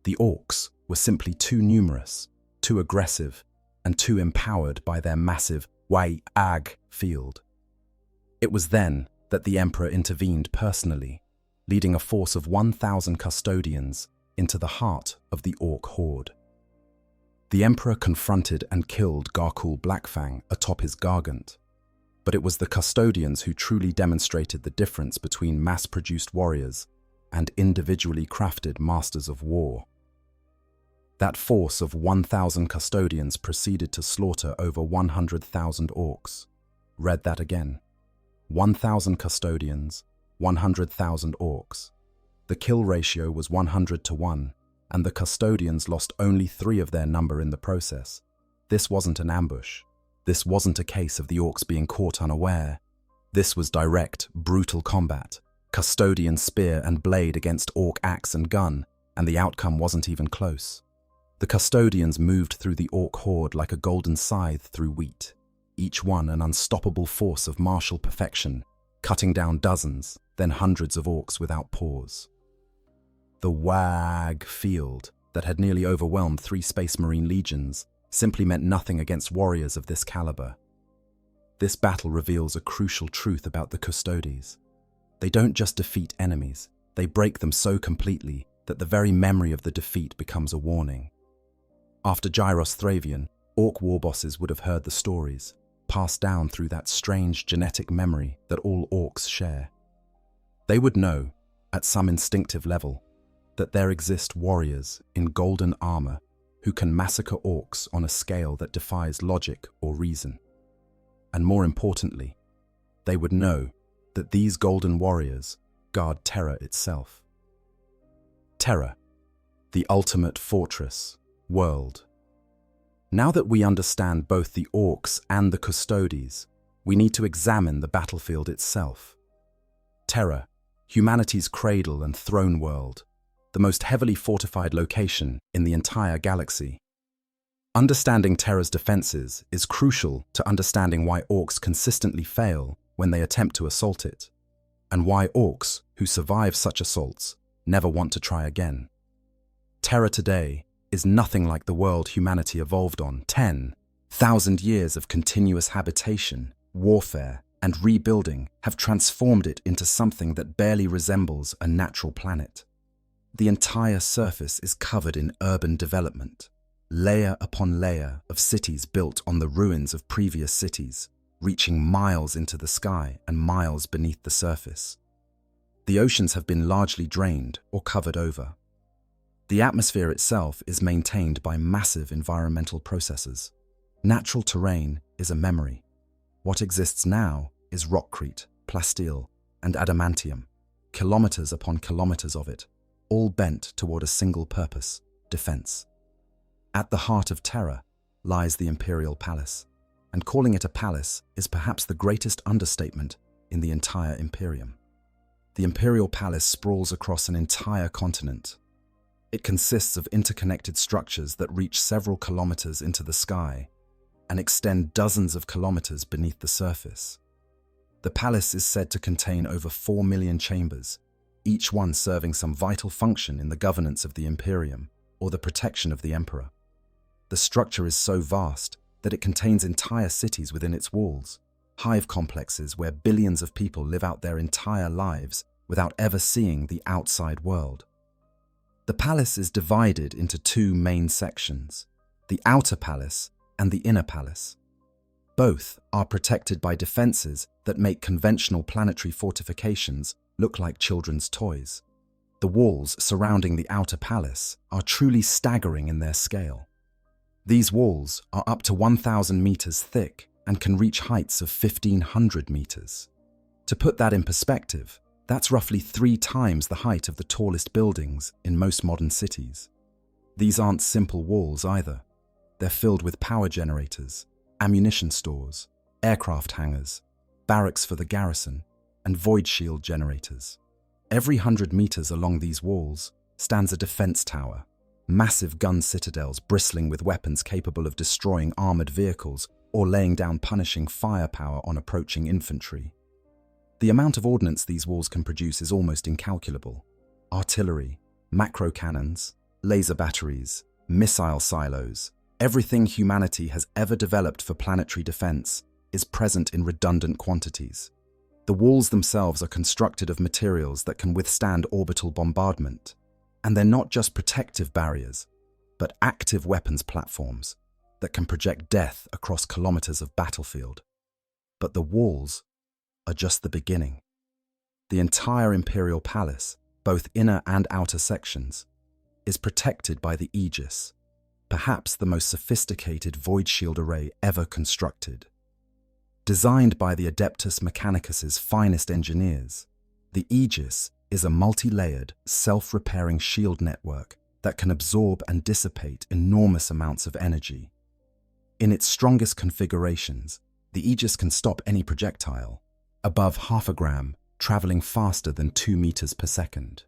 The Orks were simply too numerous, too aggressive, and too empowered by their massive WH40K field. It was then that the Emperor intervened personally, leading a force of 1,000 Custodians into the heart of the Ork horde. The Emperor confronted and killed Garkle Blackfang atop his Gargant, but it was the Custodians who truly demonstrated the difference between mass-produced warriors and individually crafted Masters of War. That force of 1,000 Custodians proceeded to slaughter over 100,000 Orks. Read that again. 1,000 Custodians, 100,000 Orks. The kill ratio was 100-1, and the Custodians lost only 3 of their number in the process. This wasn't an ambush. This wasn't a case of the Orks being caught unaware. This was direct, brutal combat. Custodian spear and blade against Ork axe and gun, and the outcome wasn't even close. The Custodians moved through the Ork horde like a golden scythe through wheat, each one an unstoppable force of martial perfection, cutting down dozens, then hundreds of Orks without pause. The WH40K field that had nearly overwhelmed 3 Space Marine legions simply meant nothing against warriors of this caliber. This battle reveals a crucial truth about the Custodians. They don't just defeat enemies, they break them so completely that the very memory of the defeat becomes a warning. After Gyros Thravian, Ork warbosses would have heard the stories, passed down through that strange genetic memory that all Orks share. They would know, at some instinctive level, that there exist warriors in golden armor who can massacre orcs on a scale that defies logic or reason. And more importantly, they would know that these golden warriors guard Terra itself. Terra, the ultimate fortress, world. Now that we understand both the Orks and the Custodians, we need to examine the battlefield itself. Terra, humanity's cradle and throne world, the most heavily fortified location in the entire galaxy. Understanding Terra's defenses is crucial to understanding why Orks consistently fail when they attempt to assault it, and why Orks who survive such assaults never want to try again. Terra today is nothing like the world humanity evolved on. 10,000 years of continuous habitation, warfare, and rebuilding have transformed it into something that barely resembles a natural planet. The entire surface is covered in urban development, layer upon layer of cities built on the ruins of previous cities, reaching miles into the sky and miles beneath the surface. The oceans have been largely drained or covered over. The atmosphere itself is maintained by massive environmental processes. Natural terrain is a memory. What exists now is rockcrete, plasteel, and adamantium, kilometers upon kilometers of it, all bent toward a single purpose: defense. At the heart of Terra lies the Imperial Palace, and calling it a palace is perhaps the greatest understatement in the entire Imperium. The Imperial Palace sprawls across an entire continent. It consists of interconnected structures that reach several kilometers into the sky and extend dozens of kilometers beneath the surface. The palace is said to contain over 4 million chambers, each one serving some vital function in the governance of the Imperium or the protection of the Emperor. The structure is so vast that it contains entire cities within its walls, hive complexes where billions of people live out their entire lives without ever seeing the outside world. The palace is divided into two main sections, the outer palace and the inner palace. Both are protected by defenses that make conventional planetary fortifications look like children's toys. The walls surrounding the outer palace are truly staggering in their scale. These walls are up to 1,000 meters thick and can reach heights of 1,500 meters. To put that in perspective, that's roughly 3 times the height of the tallest buildings in most modern cities. These aren't simple walls either. They're filled with power generators, ammunition stores, aircraft hangars, barracks for the garrison, and void shield generators. Every 100 meters along these walls stands a defense tower, massive gun citadels bristling with weapons capable of destroying armored vehicles or laying down punishing firepower on approaching infantry. The amount of ordnance these walls can produce is almost incalculable. Artillery, macro cannons, laser batteries, missile silos, everything humanity has ever developed for planetary defense is present in redundant quantities. The walls themselves are constructed of materials that can withstand orbital bombardment, and they're not just protective barriers, but active weapons platforms that can project death across kilometers of battlefield. But the walls are just the beginning. The entire Imperial Palace, both inner and outer sections, is protected by the Aegis, perhaps the most sophisticated void shield array ever constructed. Designed by the Adeptus Mechanicus's finest engineers, the Aegis is a multi-layered, self-repairing shield network that can absorb and dissipate enormous amounts of energy. In its strongest configurations, the Aegis can stop any projectile, above 0.5 gram, traveling faster than 2 meters per second.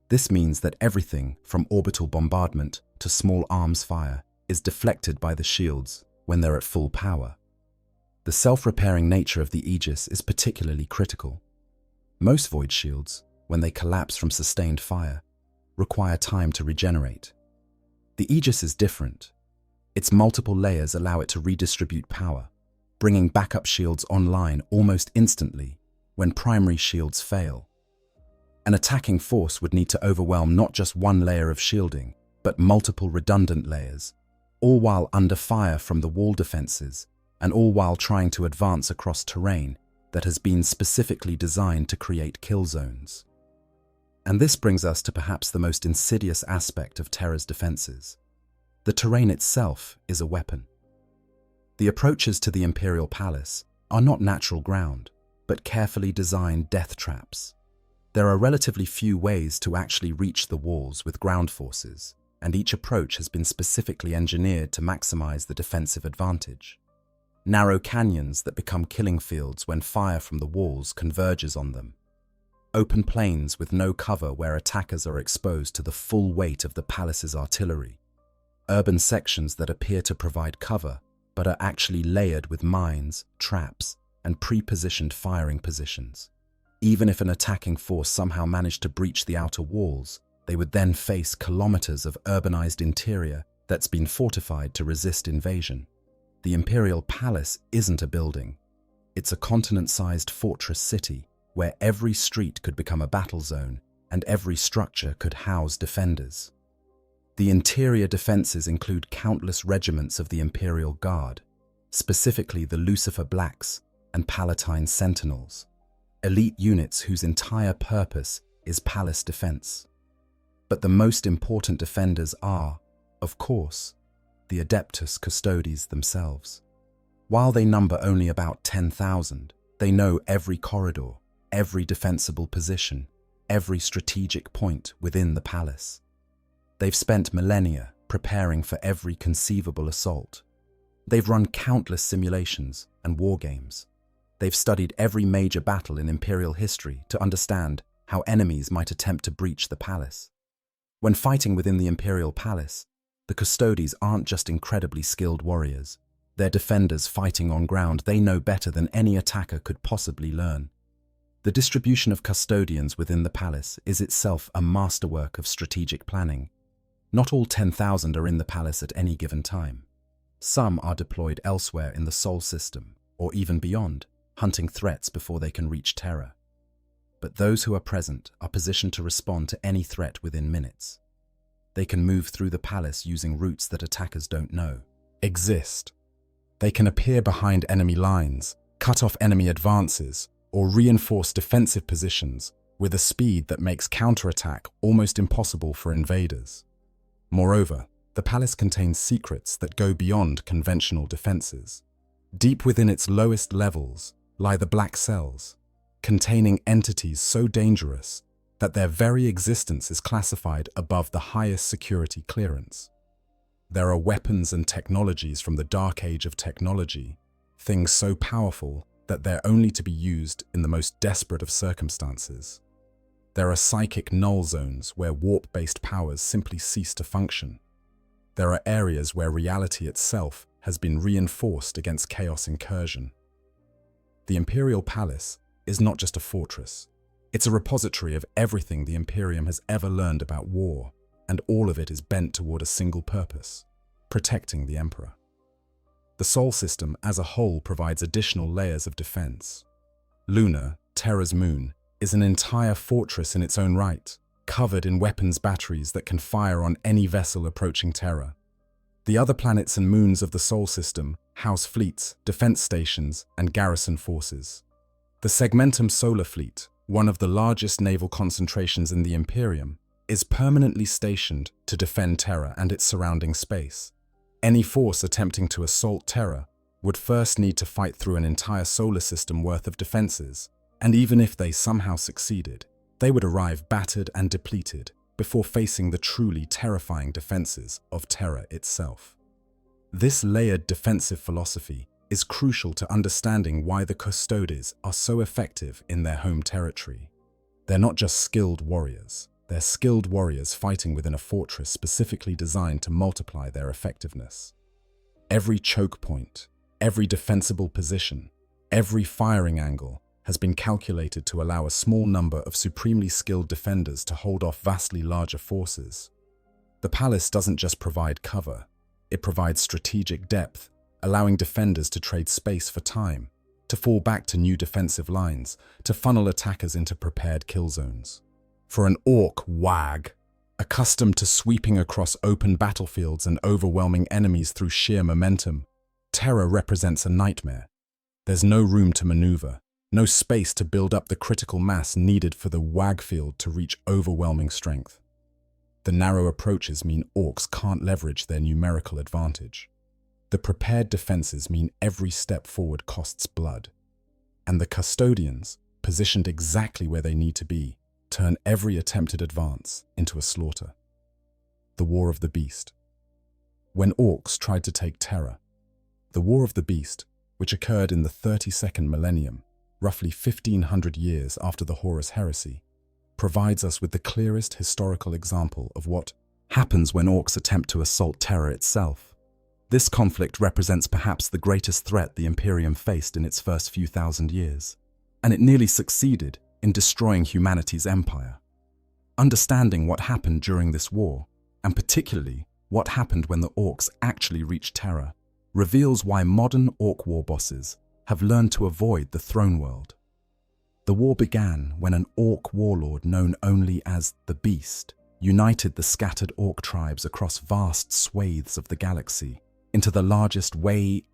This means that everything from orbital bombardment to small arms fire is deflected by the shields when they're at full power. The self-repairing nature of the Aegis is particularly critical. Most void shields, when they collapse from sustained fire, require time to regenerate. The Aegis is different. Its multiple layers allow it to redistribute power, bringing backup shields online almost instantly when primary shields fail. An attacking force would need to overwhelm not just one layer of shielding, but multiple redundant layers, all while under fire from the wall defenses, and all while trying to advance across terrain that has been specifically designed to create kill zones. And this brings us to perhaps the most insidious aspect of Terra's defenses: The terrain itself is a weapon. The approaches to the Imperial Palace are not natural ground, but carefully designed death traps. There are relatively few ways to actually reach the walls with ground forces, and each approach has been specifically engineered to maximize the defensive advantage. Narrow canyons that become killing fields when fire from the walls converges on them. Open plains with no cover where attackers are exposed to the full weight of the palace's artillery. Urban sections that appear to provide cover, but are actually layered with mines, traps, and pre-positioned firing positions. Even if an attacking force somehow managed to breach the outer walls, they would then face kilometers of urbanized interior that's been fortified to resist invasion. The Imperial Palace isn't a building. It's a continent-sized fortress city where every street could become a battle zone and every structure could house defenders. The interior defenses include countless regiments of the Imperial Guard, specifically the Lucifer Blacks and Palatine Sentinels, elite units whose entire purpose is palace defense. But the most important defenders are, of course, the Adeptus Custodes themselves. While they number only about 10,000, they know every corridor, every defensible position, every strategic point within the palace. They've spent millennia preparing for every conceivable assault. They've run countless simulations and war games. They've studied every major battle in Imperial history to understand how enemies might attempt to breach the palace. When fighting within the Imperial Palace, the Custodes aren't just incredibly skilled warriors. They're defenders fighting on ground they know better than any attacker could possibly learn. The distribution of custodians within the palace is itself a masterwork of strategic planning. Not all 10,000 are in the palace at any given time. Some are deployed elsewhere in the Sol system, or even beyond, hunting threats before they can reach Terra. But those who are present are positioned to respond to any threat within minutes. They can move through the palace using routes that attackers don't know exist. They can appear behind enemy lines, cut off enemy advances, or reinforce defensive positions with a speed that makes counterattack almost impossible for invaders. Moreover, the palace contains secrets that go beyond conventional defenses. Deep within its lowest levels lie the Black Cells, containing entities so dangerous that their very existence is classified above the highest security clearance. There are weapons and technologies from the Dark Age of technology, things so powerful that they're only to be used in the most desperate of circumstances. There are psychic null zones where warp-based powers simply cease to function. There are areas where reality itself has been reinforced against chaos incursion. The Imperial Palace is not just a fortress. It's a repository of everything the Imperium has ever learned about war, and all of it is bent toward a single purpose: protecting the Emperor. The Sol system as a whole provides additional layers of defense. Luna, Terra's moon, is an entire fortress in its own right, covered in weapons batteries that can fire on any vessel approaching Terra. The other planets and moons of the Sol system house fleets, defense stations, and garrison forces. The Segmentum Solar Fleet, one of the largest naval concentrations in the Imperium, is permanently stationed to defend Terra and its surrounding space. Any force attempting to assault Terra would first need to fight through an entire solar system worth of defenses, and even if they somehow succeeded, they would arrive battered and depleted before facing the truly terrifying defenses of Terra itself. This layered defensive philosophy is crucial to understanding why the Custodes are so effective in their home territory. They're not just skilled warriors. They're skilled warriors fighting within a fortress specifically designed to multiply their effectiveness. Every choke point, every defensible position, every firing angle has been calculated to allow a small number of supremely skilled defenders to hold off vastly larger forces. The palace doesn't just provide cover, it provides strategic depth, allowing defenders to trade space for time, to fall back to new defensive lines, to funnel attackers into prepared kill zones. For an Ork wag, accustomed to sweeping across open battlefields and overwhelming enemies through sheer momentum, Terra represents a nightmare. There's no room to maneuver, no space to build up the critical mass needed for the wag field to reach overwhelming strength. The narrow approaches mean Orks can't leverage their numerical advantage. The prepared defenses mean every step forward costs blood. And the Custodians, positioned exactly where they need to be, turn every attempted advance into a slaughter. The War of the Beast. When Orks tried to take Terra, the War of the Beast, which occurred in the 32nd Millennium, roughly 1500 years after the Horus Heresy, provides us with the clearest historical example of what happens when Orks attempt to assault Terra itself. This conflict represents perhaps the greatest threat the Imperium faced in its first few thousand years, and it nearly succeeded in destroying humanity's empire. Understanding what happened during this war, and particularly what happened when the Orks actually reached Terra, reveals why modern Ork war bosses have learned to avoid the throne world. The war began when an Ork warlord known only as the Beast united the scattered Ork tribes across vast swathes of the galaxy into the largest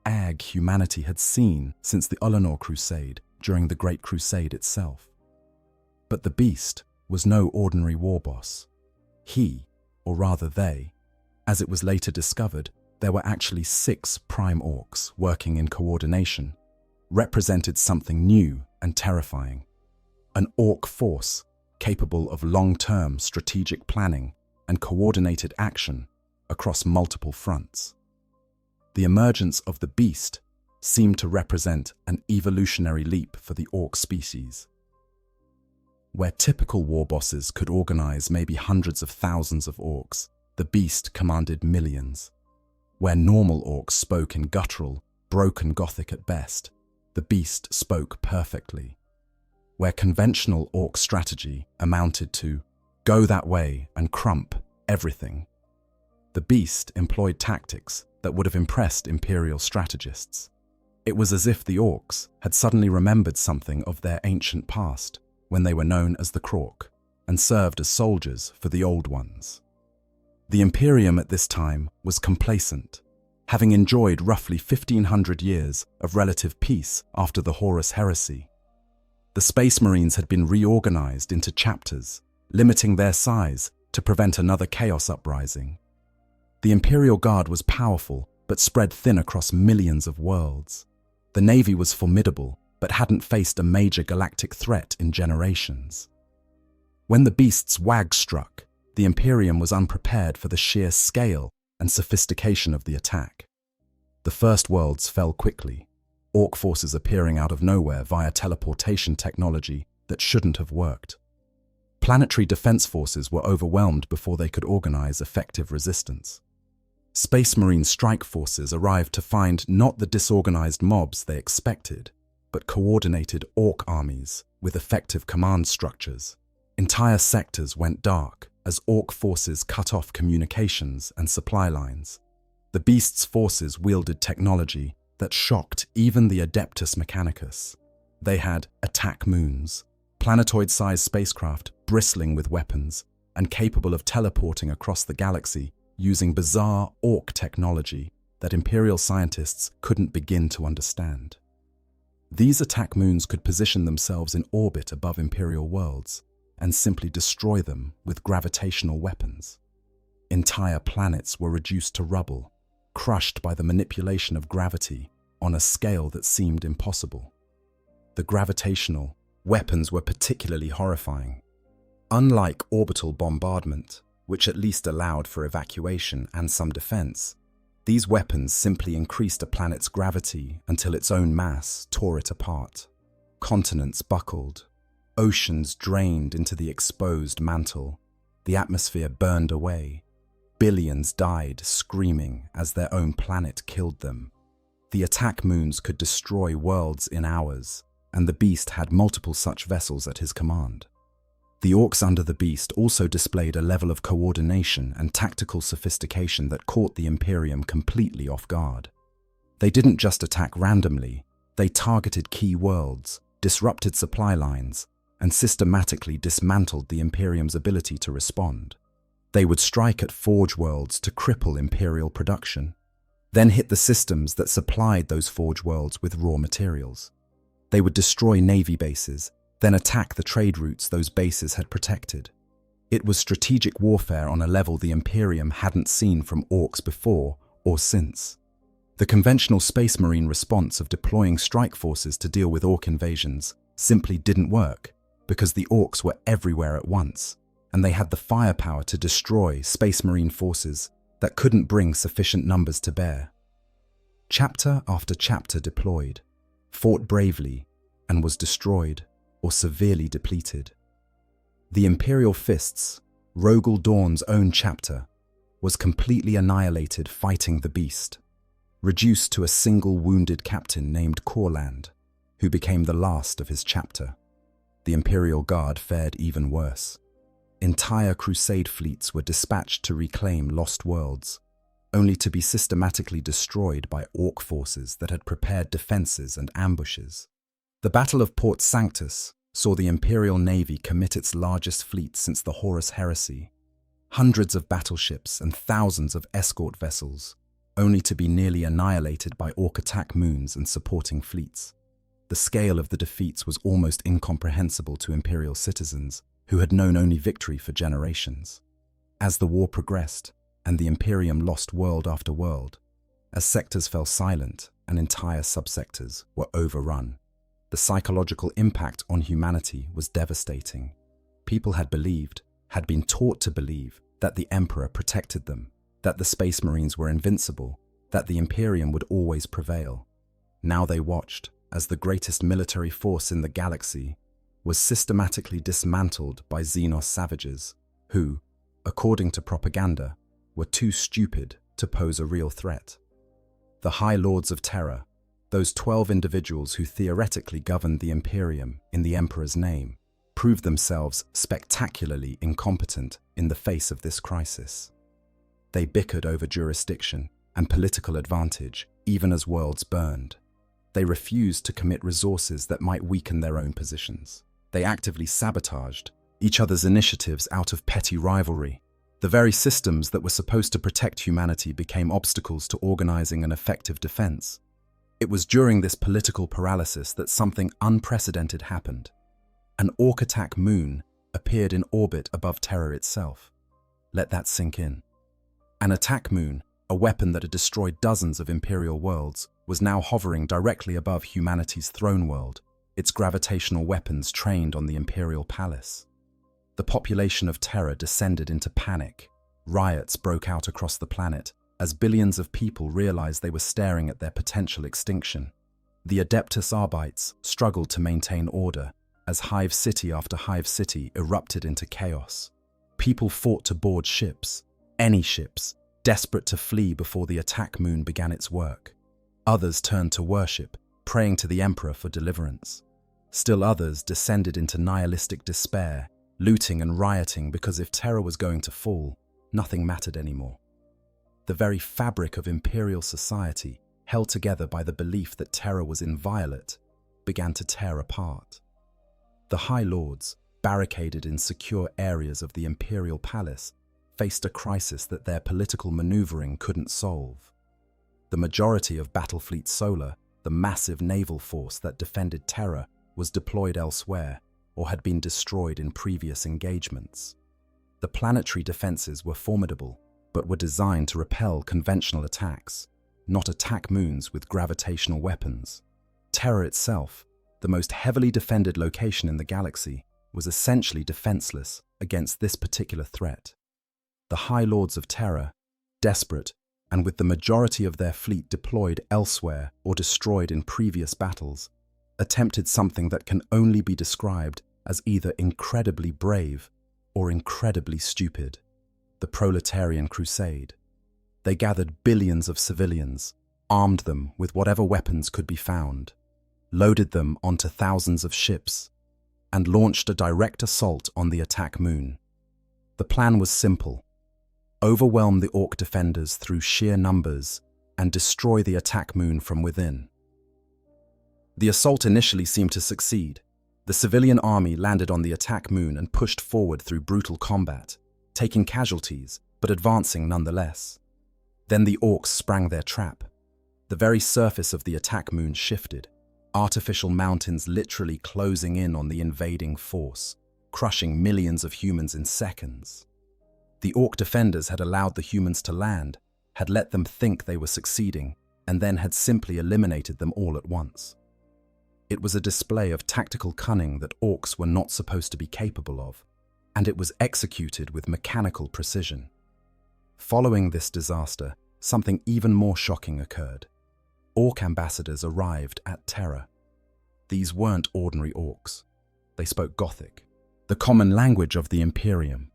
Ag humanity had seen since the Ullanor Crusade during the Great Crusade itself. But the Beast was no ordinary war boss. He, or rather they, as it was later discovered, there were actually 6 prime Orks working in coordination, represented something new and terrifying. An Ork force capable of long-term strategic planning and coordinated action across multiple fronts. The emergence of the Beast seemed to represent an evolutionary leap for the Ork species. Where typical war bosses could organize maybe hundreds of thousands of Orks, the Beast commanded millions. Where normal Orks spoke in guttural, broken Gothic at best, the Beast spoke perfectly. Where conventional Ork strategy amounted to go that way and crump everything, the Beast employed tactics that would have impressed Imperial strategists. It was as if the Orks had suddenly remembered something of their ancient past when they were known as the Krork and served as soldiers for the Old Ones. The Imperium at this time was complacent, having enjoyed roughly 1500 years of relative peace after the Horus Heresy. The Space Marines had been reorganized into chapters, limiting their size to prevent another chaos uprising. The Imperial Guard was powerful, but spread thin across millions of worlds. The Navy was formidable, but hadn't faced a major galactic threat in generations. When the Beast's WAG struck, the Imperium was unprepared for the sheer scale and sophistication of the attack. The first worlds fell quickly, Ork forces appearing out of nowhere via teleportation technology that shouldn't have worked. Planetary defense forces were overwhelmed before they could organize effective resistance. Space Marine strike forces arrived to find not the disorganized mobs they expected, but coordinated Ork armies with effective command structures. Entire sectors went dark as Ork forces cut off communications and supply lines. The Beast's forces wielded technology that shocked even the Adeptus Mechanicus. They had attack moons, planetoid-sized spacecraft bristling with weapons and capable of teleporting across the galaxy using bizarre Ork technology that Imperial scientists couldn't begin to understand. These attack moons could position themselves in orbit above Imperial worlds and simply destroy them with gravitational weapons. Entire planets were reduced to rubble, crushed by the manipulation of gravity on a scale that seemed impossible. The gravitational weapons were particularly horrifying. Unlike orbital bombardment, which at least allowed for evacuation and some defense, these weapons simply increased a planet's gravity until its own mass tore it apart. Continents buckled, oceans drained into the exposed mantle, the atmosphere burned away. Billions died screaming as their own planet killed them. The attack moons could destroy worlds in hours, and the Beast had multiple such vessels at his command. The Orks under the Beast also displayed a level of coordination and tactical sophistication that caught the Imperium completely off guard. They didn't just attack randomly, they targeted key worlds, disrupted supply lines, and systematically dismantled the Imperium's ability to respond. They would strike at forge worlds to cripple Imperial production, then hit the systems that supplied those forge worlds with raw materials. They would destroy Navy bases, then attack the trade routes those bases had protected. It was strategic warfare on a level the Imperium hadn't seen from Orks before or since. The conventional Space Marine response of deploying strike forces to deal with Ork invasions simply didn't work, because the Orks were everywhere at once, and they had the firepower to destroy Space Marine forces that couldn't bring sufficient numbers to bear. Chapter after chapter deployed, fought bravely, and was destroyed or severely depleted. The Imperial Fists, Rogel Dawn's own chapter, was completely annihilated fighting the beast, reduced to a single wounded captain named Corland, who became the last of his chapter. The Imperial Guard fared even worse. Entire Crusade fleets were dispatched to reclaim lost worlds, only to be systematically destroyed by Ork forces that had prepared defenses and ambushes. The Battle of Port Sanctus saw the Imperial Navy commit its largest fleet since the Horus Heresy. Hundreds of battleships and thousands of escort vessels, only to be nearly annihilated by Ork attack moons and supporting fleets. The scale of the defeats was almost incomprehensible to Imperial citizens who had known only victory for generations. As the war progressed, and the Imperium lost world after world, as sectors fell silent and entire subsectors were overrun, the psychological impact on humanity was devastating. People had been taught to believe that the Emperor protected them, that the Space Marines were invincible, that the Imperium would always prevail. Now they watched as the greatest military force in the galaxy was systematically dismantled by Xenos savages who, according to propaganda, were too stupid to pose a real threat. The High Lords of Terror, those 12 individuals who theoretically governed the Imperium in the Emperor's name, proved themselves spectacularly incompetent in the face of this crisis. They bickered over jurisdiction and political advantage, even as worlds burned. They refused to commit resources that might weaken their own positions. They actively sabotaged each other's initiatives out of petty rivalry. The very systems that were supposed to protect humanity became obstacles to organizing an effective defense. It was during this political paralysis that something unprecedented happened. An Ork attack moon appeared in orbit above Terra itself. Let that sink in. An attack moon, a weapon that had destroyed dozens of Imperial worlds, was now hovering directly above humanity's throne world, its gravitational weapons trained on the Imperial Palace. The population of Terra descended into panic. Riots broke out across the planet as billions of people realized they were staring at their potential extinction. The Adeptus Arbites struggled to maintain order as hive city after hive city erupted into chaos. People fought to board ships, any ships, desperate to flee before the attack moon began its work. Others turned to worship, praying to the Emperor for deliverance. Still others descended into nihilistic despair, looting and rioting because if Terra was going to fall, nothing mattered anymore. The very fabric of Imperial society, held together by the belief that Terra was inviolate, began to tear apart. The High Lords, barricaded in secure areas of the Imperial Palace, faced a crisis that their political maneuvering couldn't solve. The majority of Battlefleet Solar, the massive naval force that defended Terra, was deployed elsewhere or had been destroyed in previous engagements. The planetary defenses were formidable, but were designed to repel conventional attacks, not attack moons with gravitational weapons. Terra itself, the most heavily defended location in the galaxy, was essentially defenseless against this particular threat. The High Lords of Terra, desperate and with the majority of their fleet deployed elsewhere or destroyed in previous battles, attempted something that can only be described as either incredibly brave or incredibly stupid: the Proletarian Crusade. They gathered billions of civilians, armed them with whatever weapons could be found, loaded them onto thousands of ships, and launched a direct assault on the attack moon. The plan was simple: overwhelm the Ork defenders through sheer numbers and destroy the attack moon from within. The assault initially seemed to succeed. The civilian army landed on the attack moon and pushed forward through brutal combat, taking casualties but advancing nonetheless. Then the Orks sprang their trap. The very surface of the attack moon shifted, artificial mountains literally closing in on the invading force, crushing millions of humans in seconds. The Ork defenders had allowed the humans to land, had let them think they were succeeding, and then had simply eliminated them all at once. It was a display of tactical cunning that Orks were not supposed to be capable of, and it was executed with mechanical precision. Following this disaster, something even more shocking occurred. Ork ambassadors arrived at Terra. These weren't ordinary Orks. They spoke Gothic, the common language of the Imperium.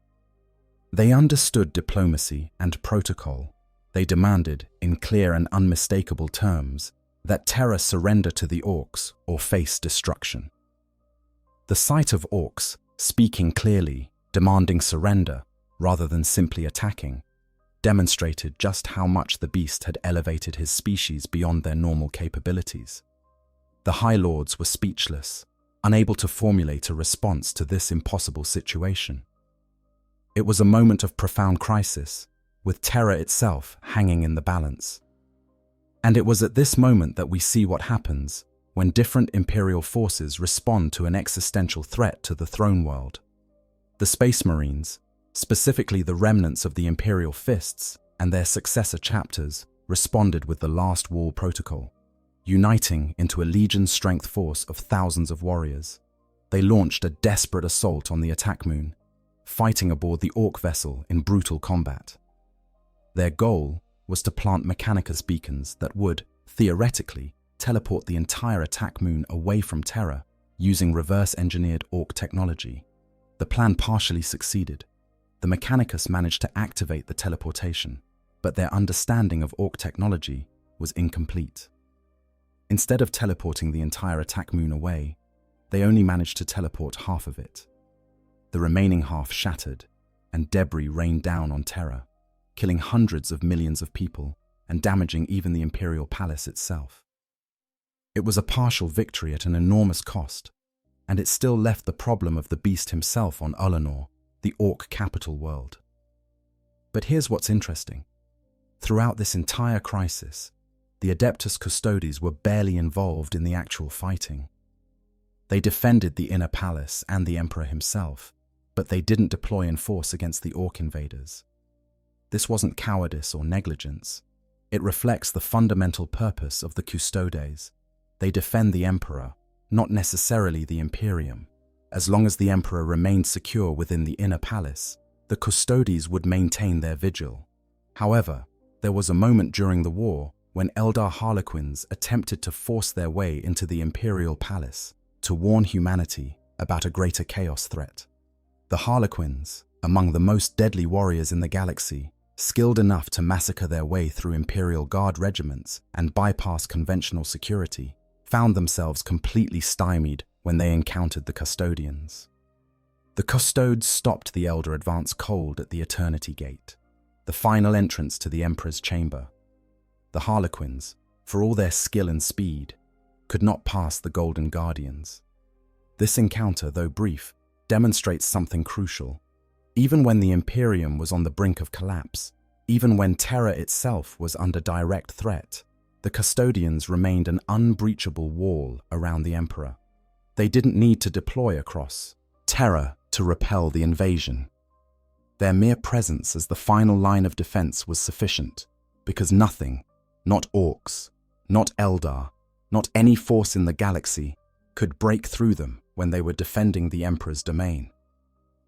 They understood diplomacy and protocol. They demanded, in clear and unmistakable terms, that Terra surrender to the Orks or face destruction. The sight of Orks, speaking clearly, demanding surrender, rather than simply attacking, demonstrated just how much the beast had elevated his species beyond their normal capabilities. The High Lords were speechless, unable to formulate a response to this impossible situation. It was a moment of profound crisis, with Terra itself hanging in the balance. And it was at this moment that we see what happens when different Imperial forces respond to an existential threat to the throne world. The Space Marines, specifically the remnants of the Imperial Fists and their successor chapters, responded with the Last Wall Protocol, uniting into a Legion-strength force of thousands of warriors. They launched a desperate assault on the attack moon, fighting aboard the Ork vessel in brutal combat. Their goal was to plant Mechanicus beacons that would, theoretically, teleport the entire attack moon away from Terra using reverse-engineered Ork technology. The plan partially succeeded. The Mechanicus managed to activate the teleportation, but their understanding of Ork technology was incomplete. Instead of teleporting the entire attack moon away, they only managed to teleport half of it. The remaining half shattered, and debris rained down on Terra, killing hundreds of millions of people and damaging even the Imperial Palace itself. It was a partial victory at an enormous cost, and it still left the problem of the beast himself on Ullanor, the Ork capital world. But here's what's interesting. Throughout this entire crisis, the Adeptus Custodes were barely involved in the actual fighting. They defended the inner palace and the Emperor himself, but they didn't deploy in force against the Ork invaders. This wasn't cowardice or negligence. It reflects the fundamental purpose of the Custodes. They defend the Emperor, not necessarily the Imperium. As long as the Emperor remained secure within the inner palace, the Custodes would maintain their vigil. However, there was a moment during the war when Eldar Harlequins attempted to force their way into the Imperial Palace to warn humanity about a greater chaos threat. The Harlequins, among the most deadly warriors in the galaxy, skilled enough to massacre their way through Imperial Guard regiments and bypass conventional security, found themselves completely stymied when they encountered the Custodians. The Custodes stopped the Elder advance cold at the Eternity Gate, the final entrance to the Emperor's chamber. The Harlequins, for all their skill and speed, could not pass the Golden Guardians. This encounter, though brief, demonstrates something crucial. Even when the Imperium was on the brink of collapse, even when Terra itself was under direct threat, the Custodians remained an unbreachable wall around the Emperor. They didn't need to deploy across Terra to repel the invasion. Their mere presence as the final line of defense was sufficient, because nothing, not Orks, not Eldar, not any force in the galaxy, could break through them when they were defending the Emperor's domain.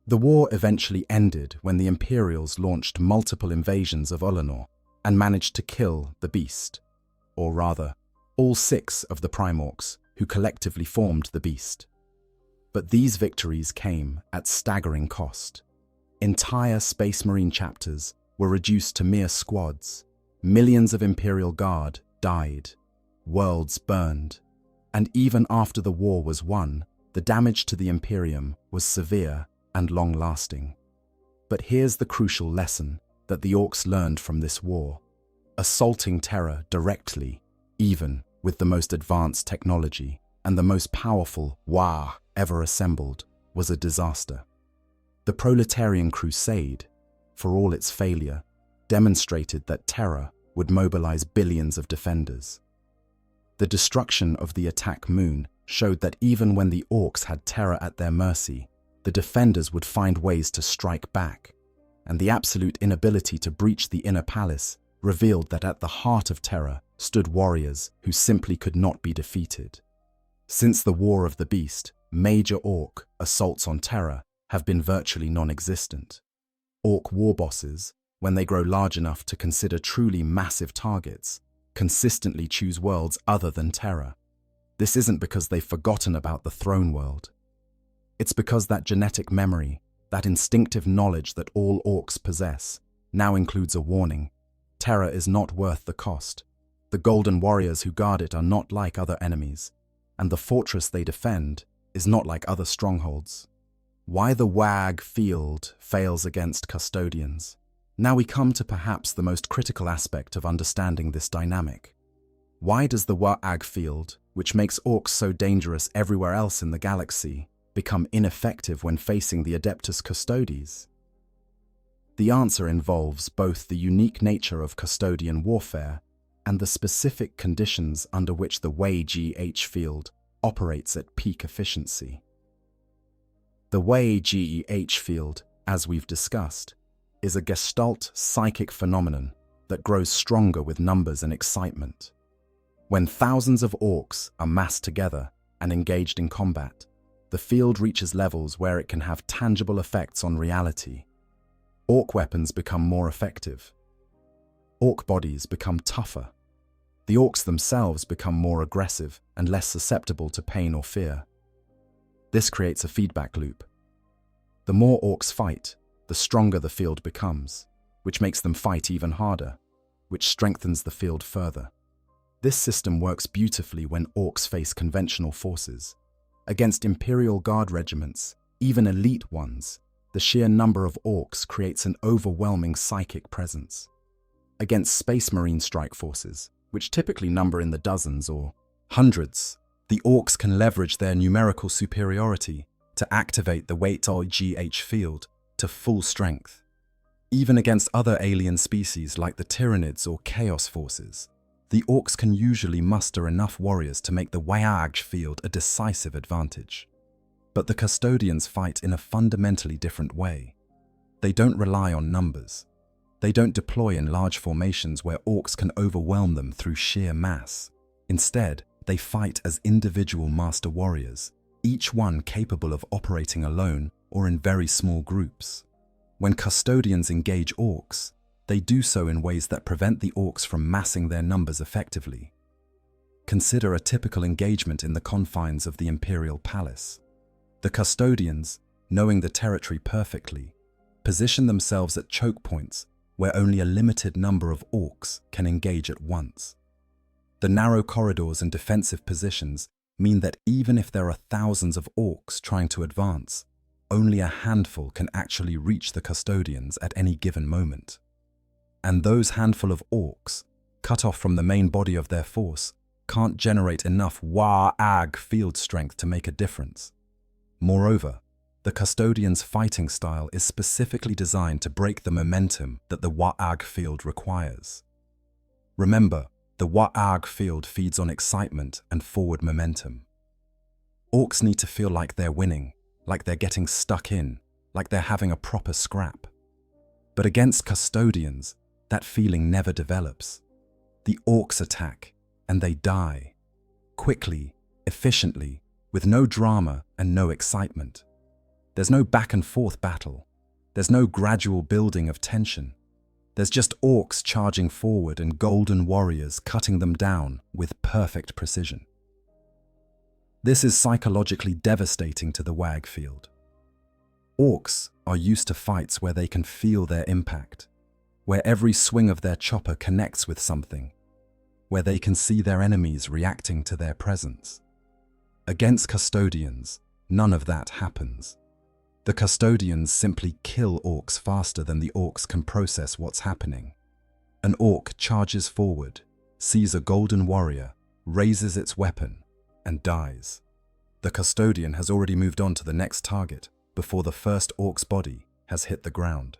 The war eventually ended when the Imperials launched multiple invasions of Ullanor and managed to kill the beast, or rather, all 6 of the Primorks who collectively formed the beast. But these victories came at staggering cost. Entire Space Marine chapters were reduced to mere squads. Millions of Imperial Guard died, worlds burned, and even after the war was won, the damage to the Imperium was severe and long-lasting. But here's the crucial lesson that the Orks learned from this war. Assaulting Terra directly, even with the most advanced technology and the most powerful Waaagh ever assembled, was a disaster. The Proletarian Crusade, for all its failure, demonstrated that Terra would mobilize billions of defenders. The destruction of the attack moon showed that even when the Orks had Terra at their mercy, the defenders would find ways to strike back, and the absolute inability to breach the inner palace revealed that at the heart of Terra stood warriors who simply could not be defeated. Since the War of the Beast, major Ork assaults on Terra have been virtually non-existent. Ork war bosses, when they grow large enough to consider truly massive targets, consistently choose worlds other than Terra. This isn't because they've forgotten about the throne world. It's because that genetic memory, that instinctive knowledge that all Orks possess, now includes a warning. Terra is not worth the cost. The golden warriors who guard it are not like other enemies, and the fortress they defend is not like other strongholds. Why the WH field fails against custodians. Now we come to perhaps the most critical aspect of understanding this dynamic. Why does the WH field, which makes Orks so dangerous everywhere else in the galaxy, become ineffective when facing the Adeptus Custodes? The answer involves both the unique nature of custodian warfare and the specific conditions under which the WH field operates at peak efficiency. The WH field, as we've discussed, is a gestalt psychic phenomenon that grows stronger with numbers and excitement. When thousands of Orks are massed together and engaged in combat, the field reaches levels where it can have tangible effects on reality. Ork weapons become more effective. Ork bodies become tougher. The Orks themselves become more aggressive and less susceptible to pain or fear. This creates a feedback loop. The more Orks fight, the stronger the field becomes, which makes them fight even harder, which strengthens the field further. This system works beautifully when Orks face conventional forces. Against Imperial Guard regiments, even elite ones, the sheer number of Orks creates an overwhelming psychic presence. Against Space Marine strike forces, which typically number in the dozens or hundreds, the Orks can leverage their numerical superiority to activate the WH field to full strength. Even against other alien species like the Tyranids or Chaos forces, the Orks can usually muster enough warriors to make the WH field a decisive advantage. But the Custodians fight in a fundamentally different way. They don't rely on numbers. They don't deploy in large formations where Orks can overwhelm them through sheer mass. Instead, they fight as individual master warriors, each one capable of operating alone or in very small groups. When Custodians engage Orks, they do so in ways that prevent the Orks from massing their numbers effectively. Consider a typical engagement in the confines of the Imperial Palace. The Custodians, knowing the territory perfectly, position themselves at choke points where only a limited number of Orks can engage at once. The narrow corridors and defensive positions mean that even if there are thousands of Orks trying to advance, only a handful can actually reach the Custodians at any given moment. And those handful of Orks, cut off from the main body of their force, can't generate enough WH field strength to make a difference. Moreover, the Custodians' fighting style is specifically designed to break the momentum that the WH field requires. Remember, the WH field feeds on excitement and forward momentum. Orks need to feel like they're winning, like they're getting stuck in, like they're having a proper scrap. But against Custodians, that feeling never develops. The Orks attack, and they die. Quickly, efficiently, with no drama and no excitement. There's no back and forth battle. There's no gradual building of tension. There's just Orks charging forward and golden warriors cutting them down with perfect precision. This is psychologically devastating to the WH field. Orks are used to fights where they can feel their impact, where every swing of their chopper connects with something, where they can see their enemies reacting to their presence. Against Custodians, none of that happens. The Custodians simply kill Orks faster than the Orks can process what's happening. An Ork charges forward, sees a golden warrior, raises its weapon, and dies. The Custodian has already moved on to the next target before the first Ork's body has hit the ground.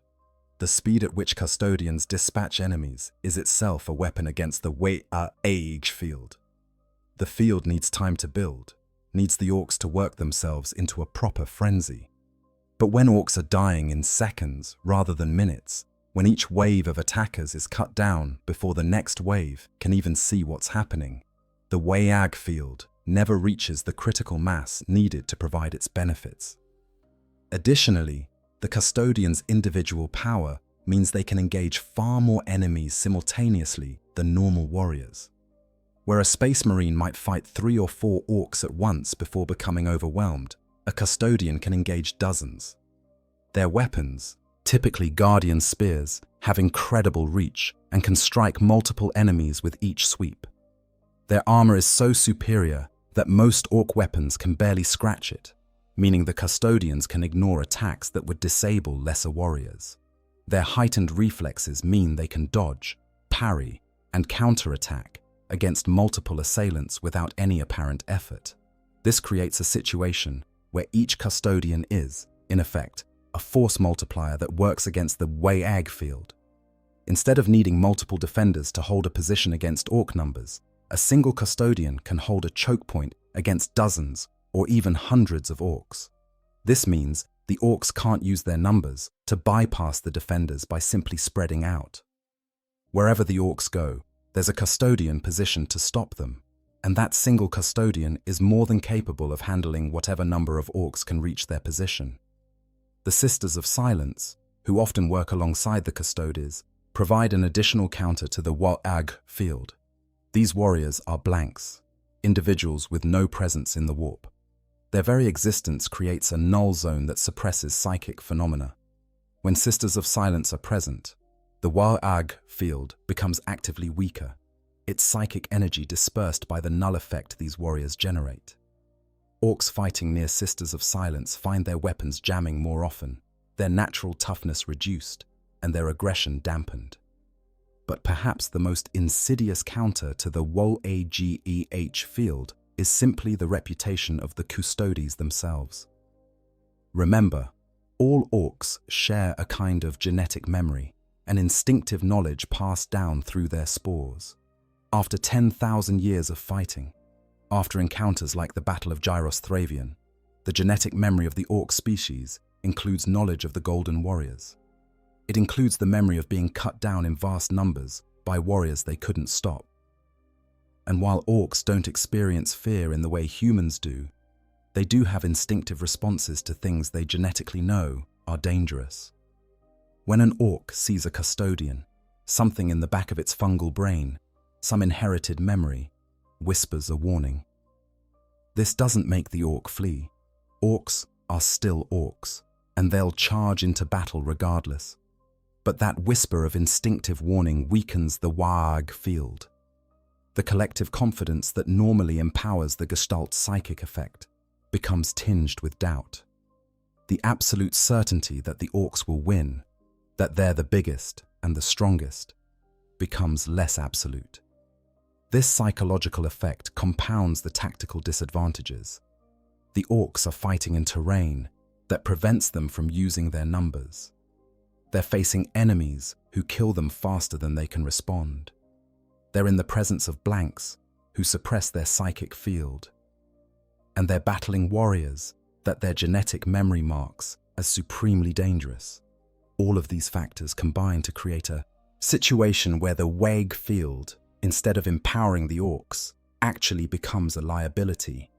The speed at which Custodians dispatch enemies is itself a weapon against the WH field. The field needs time to build, needs the Orks to work themselves into a proper frenzy. But when orcs are dying in seconds rather than minutes, when each wave of attackers is cut down before the next wave can even see what's happening, the WH40K field never reaches the critical mass needed to provide its benefits. Additionally, the Custodian's individual power means they can engage far more enemies simultaneously than normal warriors. Where a Space Marine might fight 3 or 4 orcs at once before becoming overwhelmed, a Custodian can engage dozens. Their weapons, typically Guardian spears, have incredible reach and can strike multiple enemies with each sweep. Their armor is so superior that most orc weapons can barely scratch it, meaning the Custodians can ignore attacks that would disable lesser warriors. Their heightened reflexes mean they can dodge, parry, and counterattack against multiple assailants without any apparent effort. This creates a situation where each Custodian is, in effect, a force multiplier that works against the WH40K field. Instead of needing multiple defenders to hold a position against orc numbers, a single Custodian can hold a choke point against dozens or even hundreds of orcs. This means the orcs can't use their numbers to bypass the defenders by simply spreading out. Wherever the orcs go, there's a Custodian positioned to stop them, and that single Custodian is more than capable of handling whatever number of orcs can reach their position. The Sisters of Silence, who often work alongside the Custodians, provide an additional counter to the WH40K field. These warriors are blanks, individuals with no presence in the warp. Their very existence creates a null zone that suppresses psychic phenomena. When Sisters of Silence are present, the WH40K field becomes actively weaker, its psychic energy dispersed by the null effect these warriors generate. Orcs fighting near Sisters of Silence find their weapons jamming more often, their natural toughness reduced, and their aggression dampened. But perhaps the most insidious counter to the WH40K field is simply the reputation of the Custodians themselves. Remember, all orcs share a kind of genetic memory, an instinctive knowledge passed down through their spores. After 10,000 years of fighting, after encounters like the Battle of Gyros Thravian, the genetic memory of the orc species includes knowledge of the Golden Warriors. It includes the memory of being cut down in vast numbers by warriors they couldn't stop. And while orcs don't experience fear in the way humans do, they do have instinctive responses to things they genetically know are dangerous. When an orc sees a Custodian, something in the back of its fungal brain, some inherited memory, whispers a warning. This doesn't make the orc flee. Orcs are still orcs, and they'll charge into battle regardless. But that whisper of instinctive warning weakens the WH40K field. The collective confidence that normally empowers the Gestalt psychic effect becomes tinged with doubt. The absolute certainty that the orcs will win, that they're the biggest and the strongest, becomes less absolute. This psychological effect compounds the tactical disadvantages. The orcs are fighting in terrain that prevents them from using their numbers. They're facing enemies who kill them faster than they can respond. They're in the presence of blanks who suppress their psychic field. And they're battling warriors that their genetic memory marks as supremely dangerous. All of these factors combine to create a situation where the WH40K field, instead of empowering the orcs, actually becomes a liability.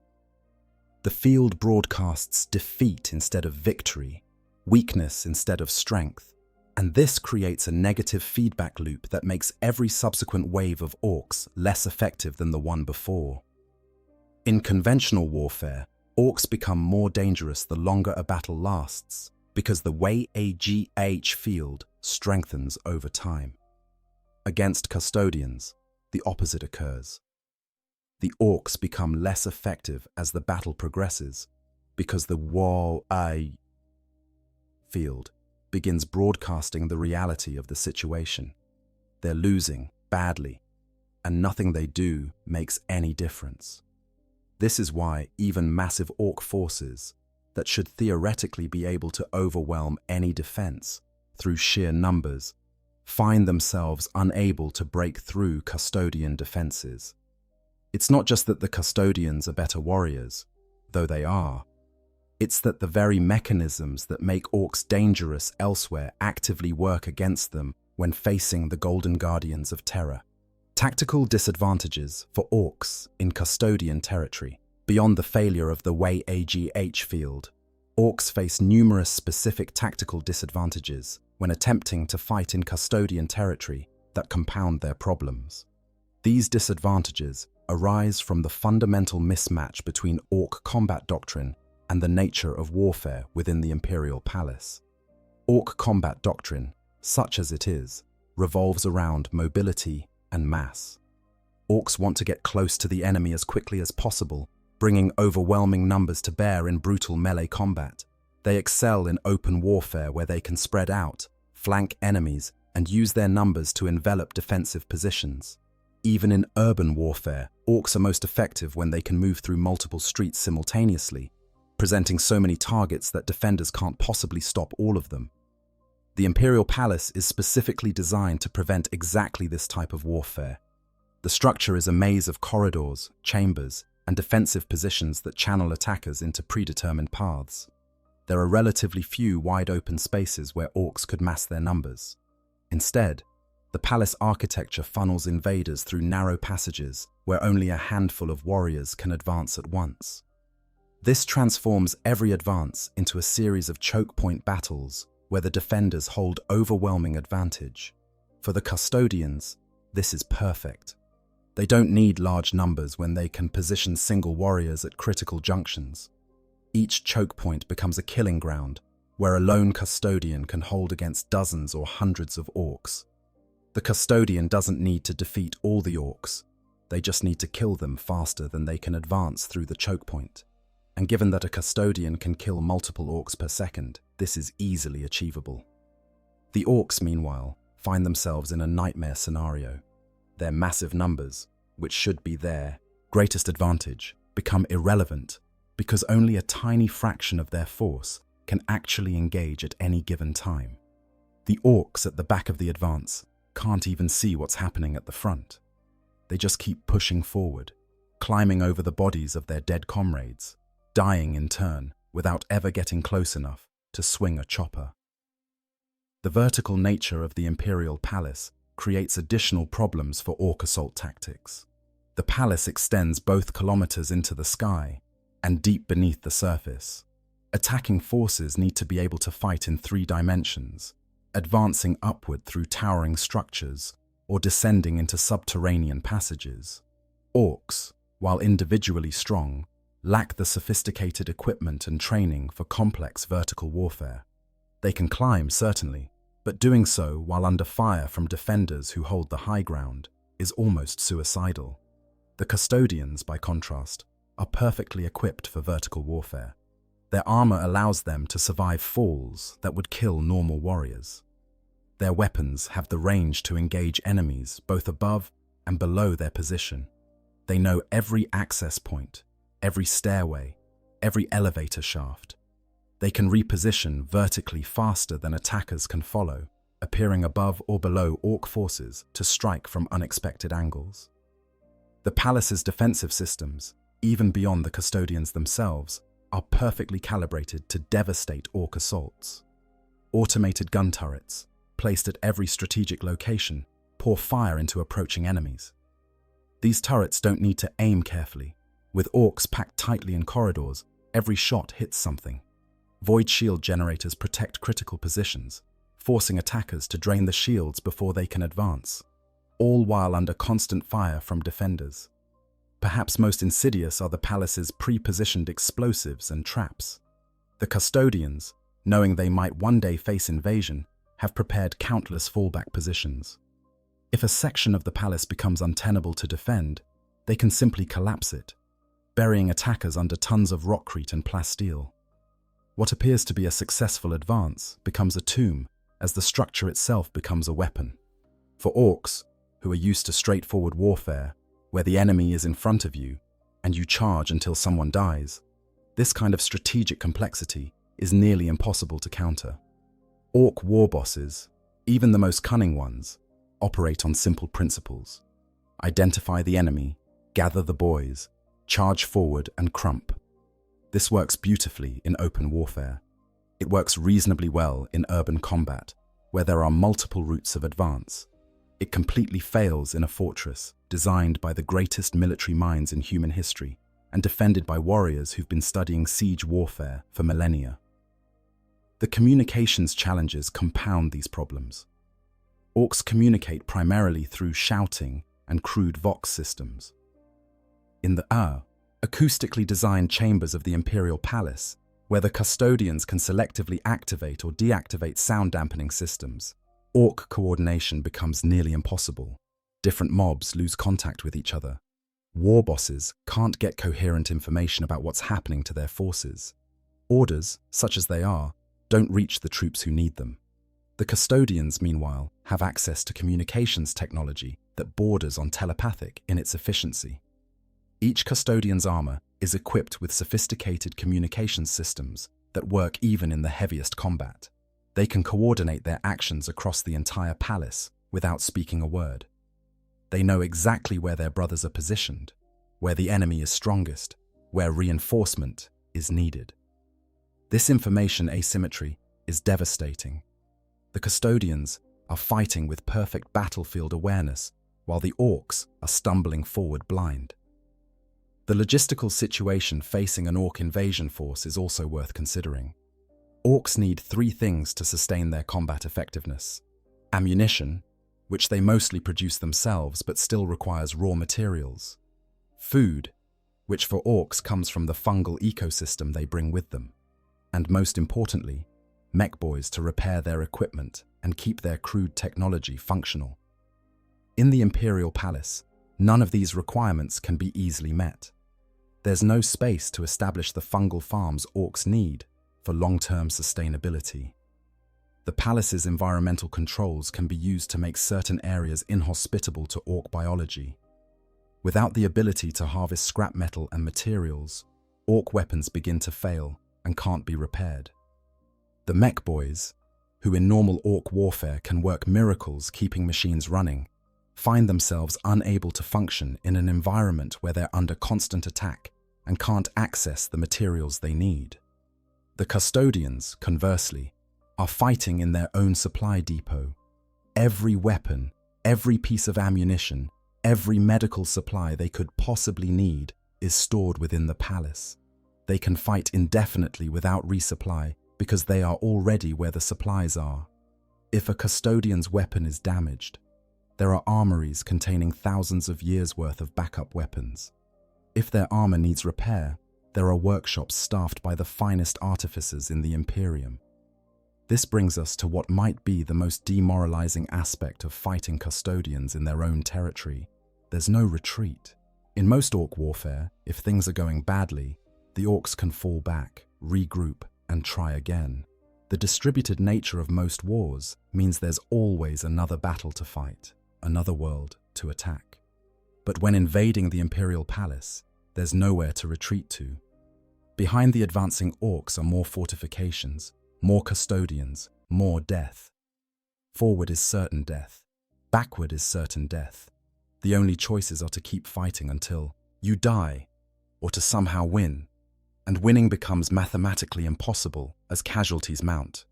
The field broadcasts defeat instead of victory, weakness instead of strength, and this creates a negative feedback loop that makes every subsequent wave of orcs less effective than the one before. In conventional warfare, orcs become more dangerous the longer a battle lasts, because the WH40K field strengthens over time. Against Custodians, the opposite occurs. The orcs become less effective as the battle progresses, because the WH40K field begins broadcasting the reality of the situation. They're losing badly, and nothing they do makes any difference. This is why even massive orc forces that should theoretically be able to overwhelm any defense through sheer numbers find themselves unable to break through Custodian defenses. It's not just that the Custodians are better warriors, though they are. It's that the very mechanisms that make orcs dangerous elsewhere actively work against them when facing the Golden Guardians of Terror. Tactical disadvantages for orcs in Custodian territory. Beyond the failure of the WH field, orcs face numerous specific tactical disadvantages when attempting to fight in Custodian territory that compound their problems. These disadvantages arise from the fundamental mismatch between orc combat doctrine and the nature of warfare within the Imperial Palace. Orc combat doctrine, such as it is, revolves around mobility and mass. Orcs want to get close to the enemy as quickly as possible, bringing overwhelming numbers to bear in brutal melee combat. They excel in open warfare where they can spread out, flank enemies, and use their numbers to envelop defensive positions. Even in urban warfare, orcs are most effective when they can move through multiple streets simultaneously, presenting so many targets that defenders can't possibly stop all of them. The Imperial Palace is specifically designed to prevent exactly this type of warfare. The structure is a maze of corridors, chambers, and defensive positions that channel attackers into predetermined paths. There are relatively few wide-open spaces where orcs could mass their numbers. Instead, the palace architecture funnels invaders through narrow passages where only a handful of warriors can advance at once. This transforms every advance into a series of choke point battles where the defenders hold overwhelming advantage. For the Custodians, this is perfect. They don't need large numbers when they can position single warriors at critical junctions. Each choke point becomes a killing ground, where a lone Custodian can hold against dozens or hundreds of orcs. The Custodian doesn't need to defeat all the orcs, they just need to kill them faster than they can advance through the choke point. And given that a Custodian can kill multiple orcs per second, this is easily achievable. The orcs, meanwhile, find themselves in a nightmare scenario. Their massive numbers, which should be their greatest advantage, become irrelevant because only a tiny fraction of their force can actually engage at any given time. The orcs at the back of the advance can't even see what's happening at the front. They just keep pushing forward, climbing over the bodies of their dead comrades, dying in turn without ever getting close enough to swing a chopper. The vertical nature of the Imperial Palace creates additional problems for orc assault tactics. The palace extends both kilometers into the sky and deep beneath the surface. Attacking forces need to be able to fight in 3 dimensions, advancing upward through towering structures or descending into subterranean passages. Orcs, while individually strong, lack the sophisticated equipment and training for complex vertical warfare. They can climb, certainly, but doing so while under fire from defenders who hold the high ground is almost suicidal. The Custodians, by contrast, are perfectly equipped for vertical warfare. Their armor allows them to survive falls that would kill normal warriors. Their weapons have the range to engage enemies both above and below their position. They know every access point, every stairway, every elevator shaft. They can reposition vertically faster than attackers can follow, appearing above or below orc forces to strike from unexpected angles. The palace's defensive systems, even beyond the Custodians themselves, are perfectly calibrated to devastate orc assaults. Automated gun turrets, placed at every strategic location, pour fire into approaching enemies. These turrets don't need to aim carefully. With orcs packed tightly in corridors, every shot hits something. Void shield generators protect critical positions, forcing attackers to drain the shields before they can advance, all while under constant fire from defenders. Perhaps most insidious are the palace's pre-positioned explosives and traps. The Custodians, knowing they might one day face invasion, have prepared countless fallback positions. If a section of the palace becomes untenable to defend, they can simply collapse it, burying attackers under tons of rockcrete and plasteel. What appears to be a successful advance becomes a tomb as the structure itself becomes a weapon. For orcs, who are used to straightforward warfare, where the enemy is in front of you and you charge until someone dies, this kind of strategic complexity is nearly impossible to counter. Orc war bosses, even the most cunning ones, operate on simple principles. Identify the enemy, gather the boys, charge forward and crump. This works beautifully in open warfare. It works reasonably well in urban combat, where there are multiple routes of advance. It completely fails in a fortress designed by the greatest military minds in human history and defended by warriors who've been studying siege warfare for millennia. The communications challenges compound these problems. Orks communicate primarily through shouting and crude vox systems. In the acoustically designed chambers of the Imperial Palace, where the Custodians can selectively activate or deactivate sound dampening systems, Ork coordination becomes nearly impossible. Different mobs lose contact with each other. War bosses can't get coherent information about what's happening to their forces. Orders, such as they are, don't reach the troops who need them. The Custodians, meanwhile, have access to communications technology that borders on telepathic in its efficiency. Each Custodian's armor is equipped with sophisticated communications systems that work even in the heaviest combat. They can coordinate their actions across the entire palace without speaking a word. They know exactly where their brothers are positioned, where the enemy is strongest, where reinforcement is needed. This information asymmetry is devastating. The Custodians are fighting with perfect battlefield awareness, while the Orks are stumbling forward blind. The logistical situation facing an Ork invasion force is also worth considering. Orks need three things to sustain their combat effectiveness: ammunition, which they mostly produce themselves but still requires raw materials; food, which for Orks comes from the fungal ecosystem they bring with them; and most importantly, mech boys to repair their equipment and keep their crude technology functional. In the Imperial Palace, none of these requirements can be easily met. There's no space to establish the fungal farms Orks need for long-term sustainability. The palace's environmental controls can be used to make certain areas inhospitable to Ork biology. Without the ability to harvest scrap metal and materials, Ork weapons begin to fail and can't be repaired. The mech boys, who in normal Ork warfare can work miracles keeping machines running, find themselves unable to function in an environment where they're under constant attack and can't access the materials they need. The Custodians, conversely, are fighting in their own supply depot. Every weapon, every piece of ammunition, every medical supply they could possibly need is stored within the palace. They can fight indefinitely without resupply because they are already where the supplies are. If a Custodian's weapon is damaged, there are armories containing thousands of years' worth of backup weapons. If their armor needs repair, there are workshops staffed by the finest artificers in the Imperium. This brings us to what might be the most demoralizing aspect of fighting Custodians in their own territory. There's no retreat. In most Ork warfare, if things are going badly, the Orks can fall back, regroup, and try again. The distributed nature of most wars means there's always another battle to fight, another world to attack. But when invading the Imperial Palace, there's nowhere to retreat to. Behind the advancing Orks are more fortifications, more Custodians, more death. Forward is certain death. Backward is certain death. The only choices are to keep fighting until you die, or to somehow win. And winning becomes mathematically impossible as casualties mount.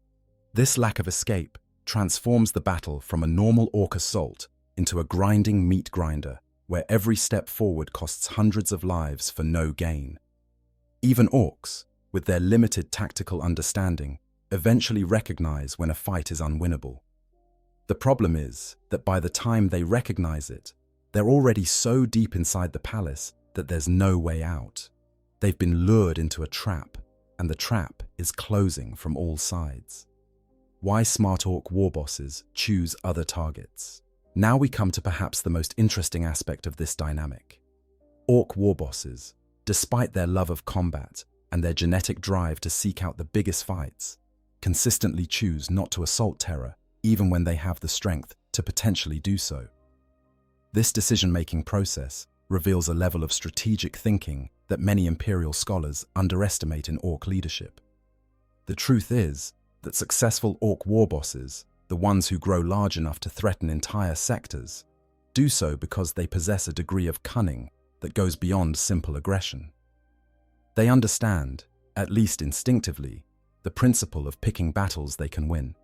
This lack of escape transforms the battle from a normal Ork assault into a grinding meat grinder, where every step forward costs hundreds of lives for no gain. Even Orks, with their limited tactical understanding, eventually recognize when a fight is unwinnable. The problem is that by the time they recognize it, they're already so deep inside the palace that there's no way out. They've been lured into a trap, and the trap is closing from all sides. Why smart Ork war bosses choose other targets. Now we come to perhaps the most interesting aspect of this dynamic. Ork war bosses, despite their love of combat and their genetic drive to seek out the biggest fights, consistently choose not to assault Terra even when they have the strength to potentially do so. This decision-making process reveals a level of strategic thinking that many Imperial scholars underestimate in Ork leadership. The truth is that successful Ork war bosses, the ones who grow large enough to threaten entire sectors, do so because they possess a degree of cunning that goes beyond simple aggression. They understand, at least instinctively, the principle of picking battles they can win.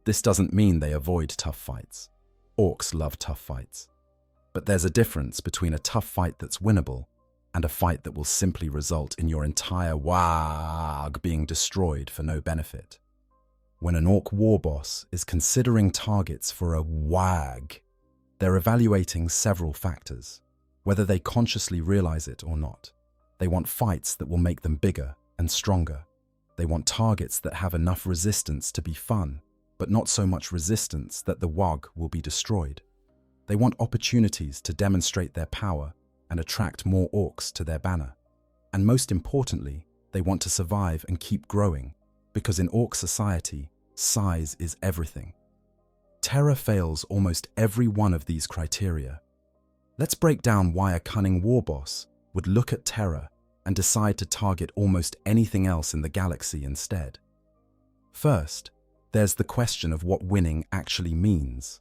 This doesn't mean they avoid tough fights. Orcs love tough fights. But there's a difference between a tough fight that's winnable and a fight that will simply result in your entire wag being destroyed for no benefit. When an orc war boss is considering targets for a wag, they're evaluating several factors, whether they consciously realize it or not. They want fights that will make them bigger and stronger. They want targets that have enough resistance to be fun, but not so much resistance that the wag will be destroyed. They want opportunities to demonstrate their power and attract more orcs to their banner. And most importantly, they want to survive and keep growing, because in orc society, size is everything. Terra fails almost every one of these criteria. Let's break down why a cunning war boss would look at Terra and decide to target almost anything else in the galaxy instead. First, there's the question of what winning actually means.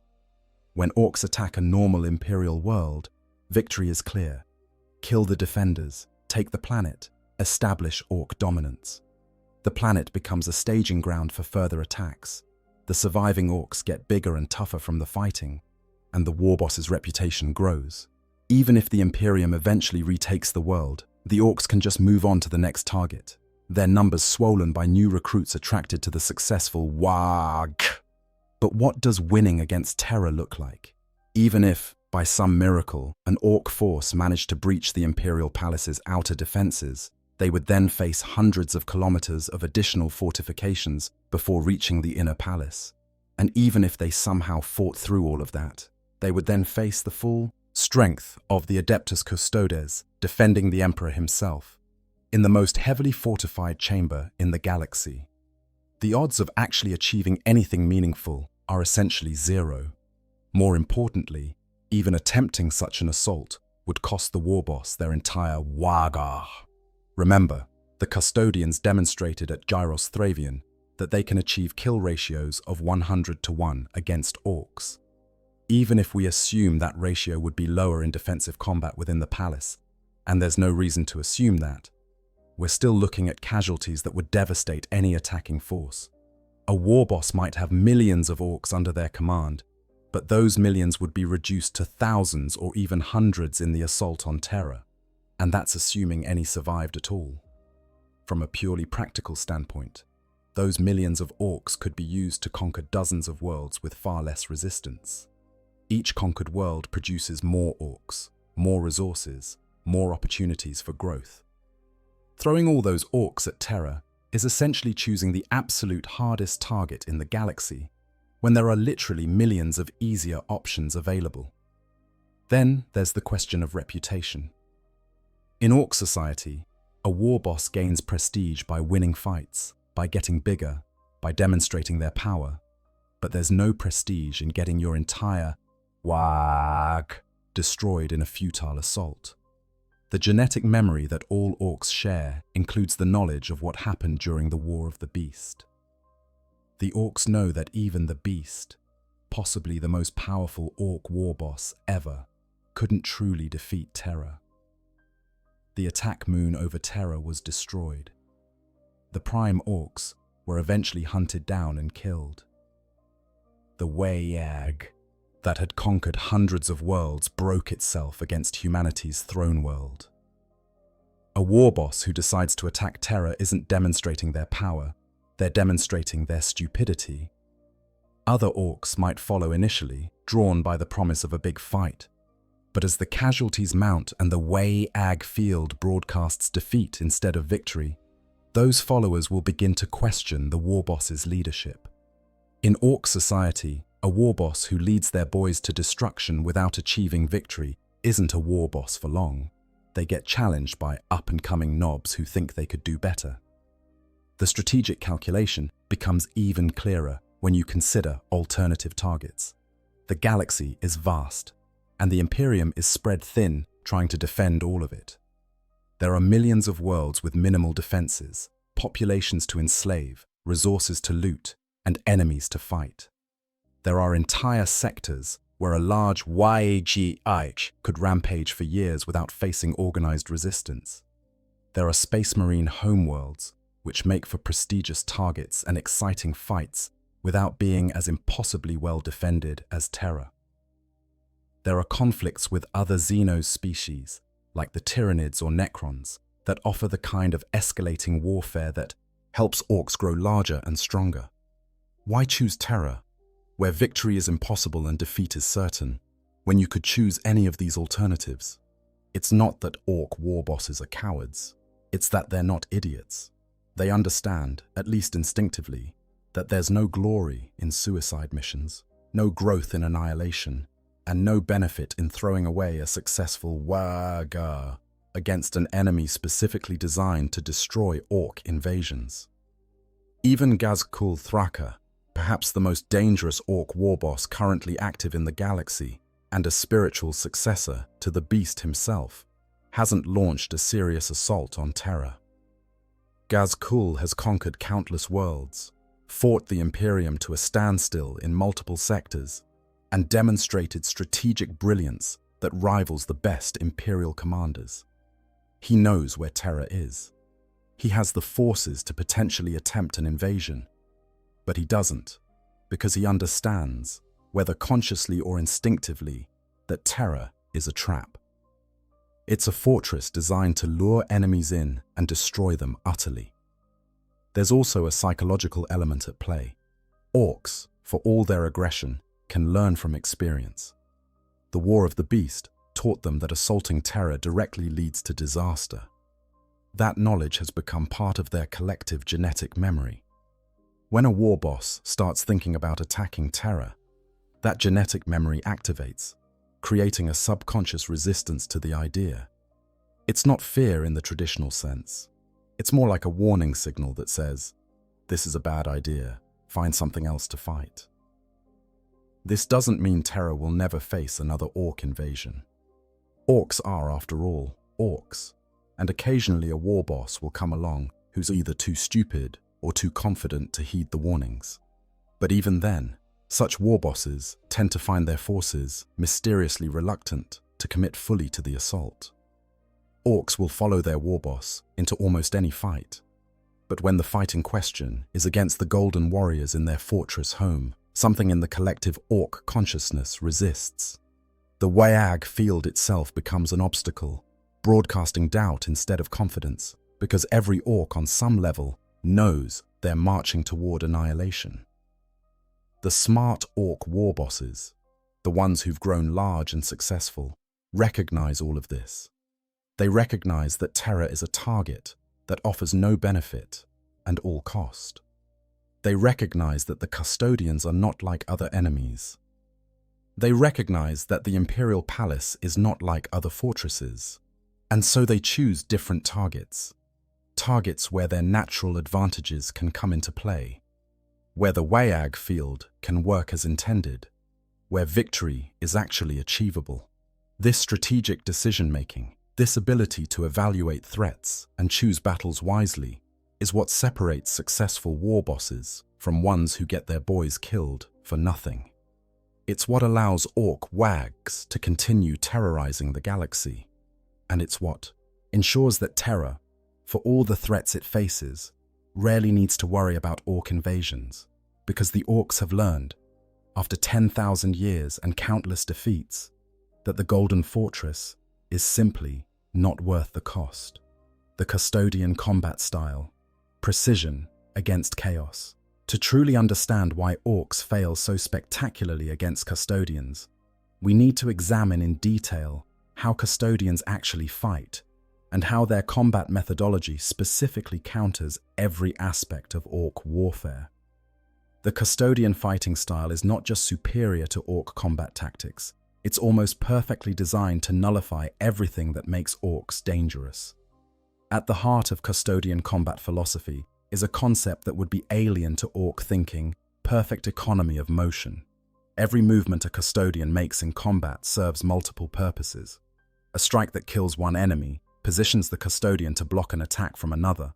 When orcs attack a normal Imperial world, victory is clear. Kill the defenders, take the planet, establish orc dominance. The planet becomes a staging ground for further attacks. The surviving orcs get bigger and tougher from the fighting, and the war boss's reputation grows. Even if the Imperium eventually retakes the world, the orcs can just move on to the next target, their numbers swollen by new recruits attracted to the successful wag. But what does winning against Terra look like? Even if, by some miracle, an orc force managed to breach the Imperial Palace's outer defenses, they would then face hundreds of kilometers of additional fortifications before reaching the inner palace. And even if they somehow fought through all of that, they would then face the full strength of the Adeptus Custodes, defending the Emperor himself, in the most heavily fortified chamber in the galaxy. The odds of actually achieving anything meaningful are essentially zero. More importantly, even attempting such an assault would cost the war boss their entire waga. Remember, the Custodians demonstrated at Gyros Thravian that they can achieve kill ratios of 100-1 against orcs. Even if we assume that ratio would be lower in defensive combat within the palace, and there's no reason to assume that, we're still looking at casualties that would devastate any attacking force. A war boss might have millions of orcs under their command, but those millions would be reduced to thousands or even hundreds in the assault on Terra, and that's assuming any survived at all. From a purely practical standpoint, those millions of orcs could be used to conquer dozens of worlds with far less resistance. Each conquered world produces more orcs, more resources, more opportunities for growth. Throwing all those orcs at Terra is essentially choosing the absolute hardest target in the galaxy, when there are literally millions of easier options available. Then there's the question of reputation. In orc society, a war boss gains prestige by winning fights, by getting bigger, by demonstrating their power, but there's no prestige in getting your entire wag destroyed in a futile assault. The genetic memory that all orcs share includes the knowledge of what happened during the War of the Beast. The orcs know that even the Beast, possibly the most powerful orc war boss ever, couldn't truly defeat Terra. The attack moon over Terra was destroyed. The prime orcs were eventually hunted down and killed. The Wayag that had conquered hundreds of worlds broke itself against humanity's throne world. A war boss who decides to attack Terra isn't demonstrating their power, they're demonstrating their stupidity. Other orcs might follow initially, drawn by the promise of a big fight, but as the casualties mount and the Wayag field broadcasts defeat instead of victory, those followers will begin to question the war boss's leadership. In orc society, a war boss who leads their boys to destruction without achieving victory isn't a war boss for long. They get challenged by up-and-coming knobs who think they could do better. The strategic calculation becomes even clearer when you consider alternative targets. The galaxy is vast, and the Imperium is spread thin, trying to defend all of it. There are millions of worlds with minimal defenses, populations to enslave, resources to loot, and enemies to fight. There are entire sectors where a large YGH could rampage for years without facing organized resistance. There are Space Marine homeworlds, which make for prestigious targets and exciting fights without being as impossibly well defended as Terra. There are conflicts with other Xenos species, like the Tyranids or Necrons, that offer the kind of escalating warfare that helps Orks grow larger and stronger. Why choose Terra, where victory is impossible and defeat is certain, when you could choose any of these alternatives? It's not that Ork war bosses are cowards, it's that they're not idiots. They understand, at least instinctively, that there's no glory in suicide missions, no growth in annihilation, and no benefit in throwing away a successful Waaga against an enemy specifically designed to destroy Ork invasions. Even Ghazghkull Thraka, perhaps the most dangerous Ork warboss currently active in the galaxy, and a spiritual successor to the beast himself, hasn't launched a serious assault on Terra. Ghazghkull has conquered countless worlds, fought the Imperium to a standstill in multiple sectors, and demonstrated strategic brilliance that rivals the best Imperial commanders. He knows where Terra is. He has the forces to potentially attempt an invasion, but he doesn't, because he understands, whether consciously or instinctively, that Terra is a trap. It's a fortress designed to lure enemies in and destroy them utterly. There's also a psychological element at play. Orks, for all their aggression, can learn from experience. The War of the Beast taught them that assaulting Terra directly leads to disaster. That knowledge has become part of their collective genetic memory. When a war boss starts thinking about attacking Terra, that genetic memory activates, creating a subconscious resistance to the idea. It's not fear in the traditional sense. It's more like a warning signal that says, "This is a bad idea, find something else to fight." This doesn't mean Terra will never face another Ork invasion. Orks are, after all, Orks, and occasionally a war boss will come along who's either too stupid or too confident to heed the warnings. But even then, such war bosses tend to find their forces mysteriously reluctant to commit fully to the assault. Orks will follow their war boss into almost any fight, but when the fight in question is against the Golden Warriors in their fortress home, something in the collective Ork consciousness resists. The Wayag field itself becomes an obstacle, broadcasting doubt instead of confidence, because every Ork on some level knows they're marching toward annihilation. The smart Ork war bosses, the ones who've grown large and successful, recognize all of this. They recognize that Terra is a target that offers no benefit and all cost. They recognize that the Custodians are not like other enemies. They recognize that the Imperial Palace is not like other fortresses, and so they choose different targets. Targets where their natural advantages can come into play, where the Wayag field can work as intended, where victory is actually achievable. This strategic decision-making, this ability to evaluate threats and choose battles wisely, is what separates successful war bosses from ones who get their boys killed for nothing. It's what allows Ork wags to continue terrorizing the galaxy, and it's what ensures that Terra, for all the threats it faces, rarely needs to worry about Ork invasions, because the Orks have learned, after 10,000 years and countless defeats, that the Golden Fortress is simply not worth the cost. The Custodian combat style, precision against chaos. To truly understand why Orks fail so spectacularly against Custodians, we need to examine in detail how Custodians actually fight, and how their combat methodology specifically counters every aspect of Ork warfare. The Custodian fighting style is not just superior to Ork combat tactics, it's almost perfectly designed to nullify everything that makes Orks dangerous. At the heart of Custodian combat philosophy is a concept that would be alien to Ork thinking: perfect economy of motion. Every movement a Custodian makes in combat serves multiple purposes. A strike that kills one enemy positions the Custodian to block an attack from another.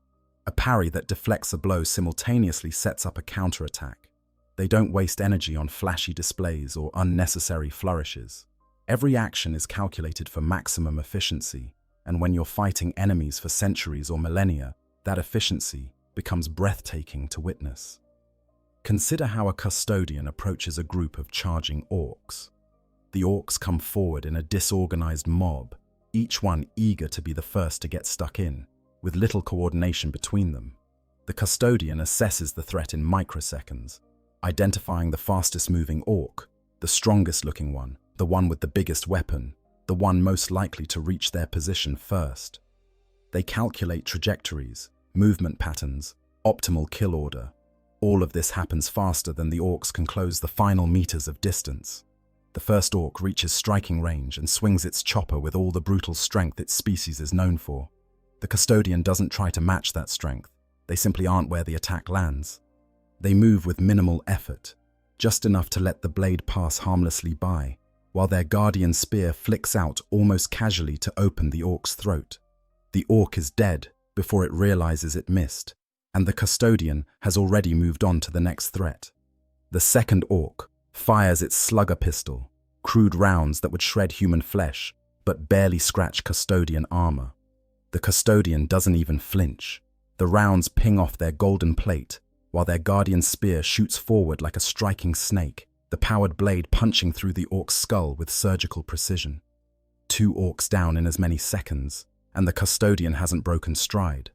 A parry that deflects a blow simultaneously sets up a counterattack. They don't waste energy on flashy displays or unnecessary flourishes. Every action is calculated for maximum efficiency, and when you're fighting enemies for centuries or millennia, that efficiency becomes breathtaking to witness. Consider how a custodian approaches a group of charging orcs. The orcs come forward in a disorganized mob, each one eager to be the first to get stuck in, with little coordination between them. The custodian assesses the threat in microseconds, identifying the fastest moving orc, the strongest looking one, the one with the biggest weapon, the one most likely to reach their position first. They calculate trajectories, movement patterns, optimal kill order. All of this happens faster than the orcs can close the final meters of distance. The first orc reaches striking range and swings its chopper with all the brutal strength its species is known for. The custodian doesn't try to match that strength. They simply aren't where the attack lands. They move with minimal effort, just enough to let the blade pass harmlessly by, while their guardian spear flicks out almost casually to open the orc's throat. The orc is dead before it realizes it missed, and the custodian has already moved on to the next threat. The second orc fires its slugger pistol, crude rounds that would shred human flesh, but barely scratch custodian armor. The custodian doesn't even flinch. The rounds ping off their golden plate, while their guardian spear shoots forward like a striking snake, the powered blade punching through the orc's skull with surgical precision. 2 orcs down in as many seconds, and the custodian hasn't broken stride.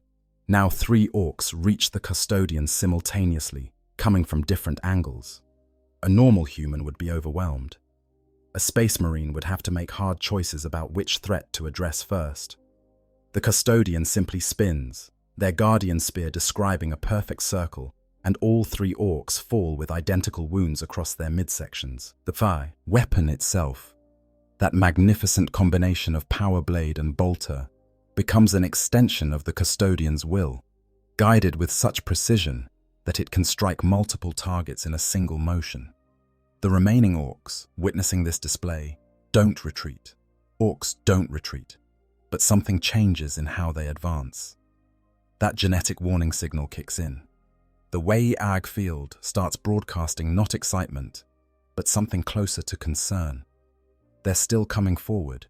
Now 3 orcs reach the custodian simultaneously, coming from different angles. A normal human would be overwhelmed. A space marine would have to make hard choices about which threat to address first. The custodian simply spins, their guardian spear describing a perfect circle, and all 3 orcs fall with identical wounds across their midsections. The weapon itself, that magnificent combination of power blade and bolter, becomes an extension of the custodian's will, guided with such precision that it can strike multiple targets in a single motion. The remaining orcs, witnessing this display, don't retreat. Orcs don't retreat, but something changes in how they advance. That genetic warning signal kicks in. The WH40K field starts broadcasting not excitement, but something closer to concern. They're still coming forward,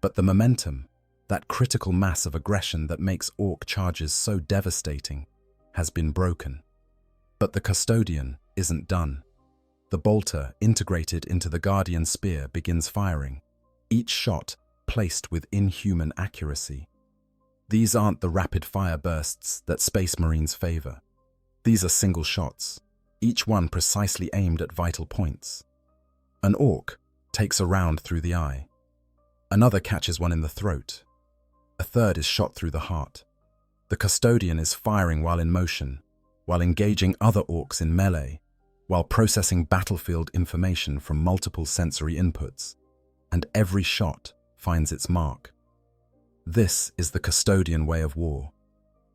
but the momentum, that critical mass of aggression that makes orc charges so devastating, has been broken. But the custodian isn't done. The bolter, integrated into the guardian spear, begins firing, each shot placed with inhuman accuracy. These aren't the rapid-fire bursts that Space Marines favor. These are single shots, each one precisely aimed at vital points. An orc takes a round through the eye. Another catches one in the throat. A third is shot through the heart. The custodian is firing while in motion, while engaging other orcs in melee, while processing battlefield information from multiple sensory inputs, and every shot finds its mark. This is the custodian way of war.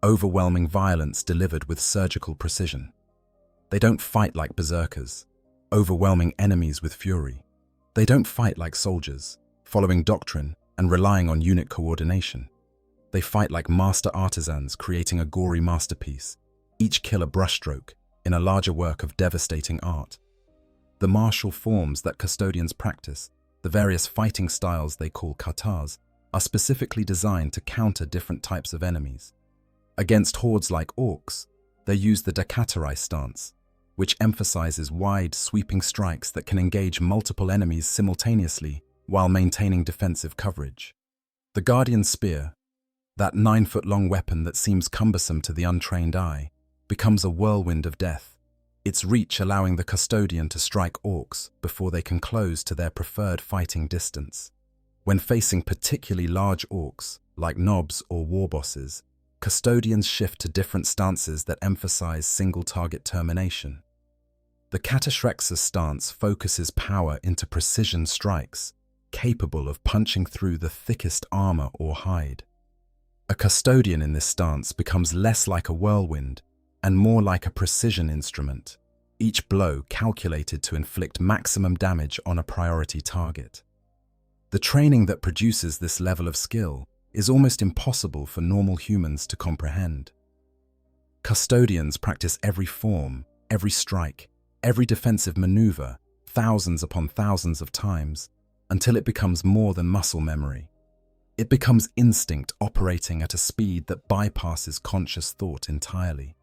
Overwhelming violence delivered with surgical precision. They don't fight like berserkers, overwhelming enemies with fury. They don't fight like soldiers, following doctrine and relying on unit coordination. They fight like master artisans, creating a gory masterpiece, each kill a brushstroke in a larger work of devastating art. The martial forms that custodians practice, the various fighting styles they call katas, are specifically designed to counter different types of enemies. Against hordes like orcs, they use the Dakaterai stance, which emphasizes wide, sweeping strikes that can engage multiple enemies simultaneously while maintaining defensive coverage. The Guardian Spear, that 9-foot-long weapon that seems cumbersome to the untrained eye, becomes a whirlwind of death, its reach allowing the custodian to strike orcs before they can close to their preferred fighting distance. When facing particularly large orcs, like nobs or war bosses, custodians shift to different stances that emphasize single-target termination. The Catashrexa stance focuses power into precision strikes, capable of punching through the thickest armor or hide. A custodian in this stance becomes less like a whirlwind and more like a precision instrument, each blow calculated to inflict maximum damage on a priority target. The training that produces this level of skill is almost impossible for normal humans to comprehend. Custodians practice every form, every strike, every defensive maneuver, thousands upon thousands of times, until it becomes more than muscle memory. It becomes instinct operating at a speed that bypasses conscious thought entirely.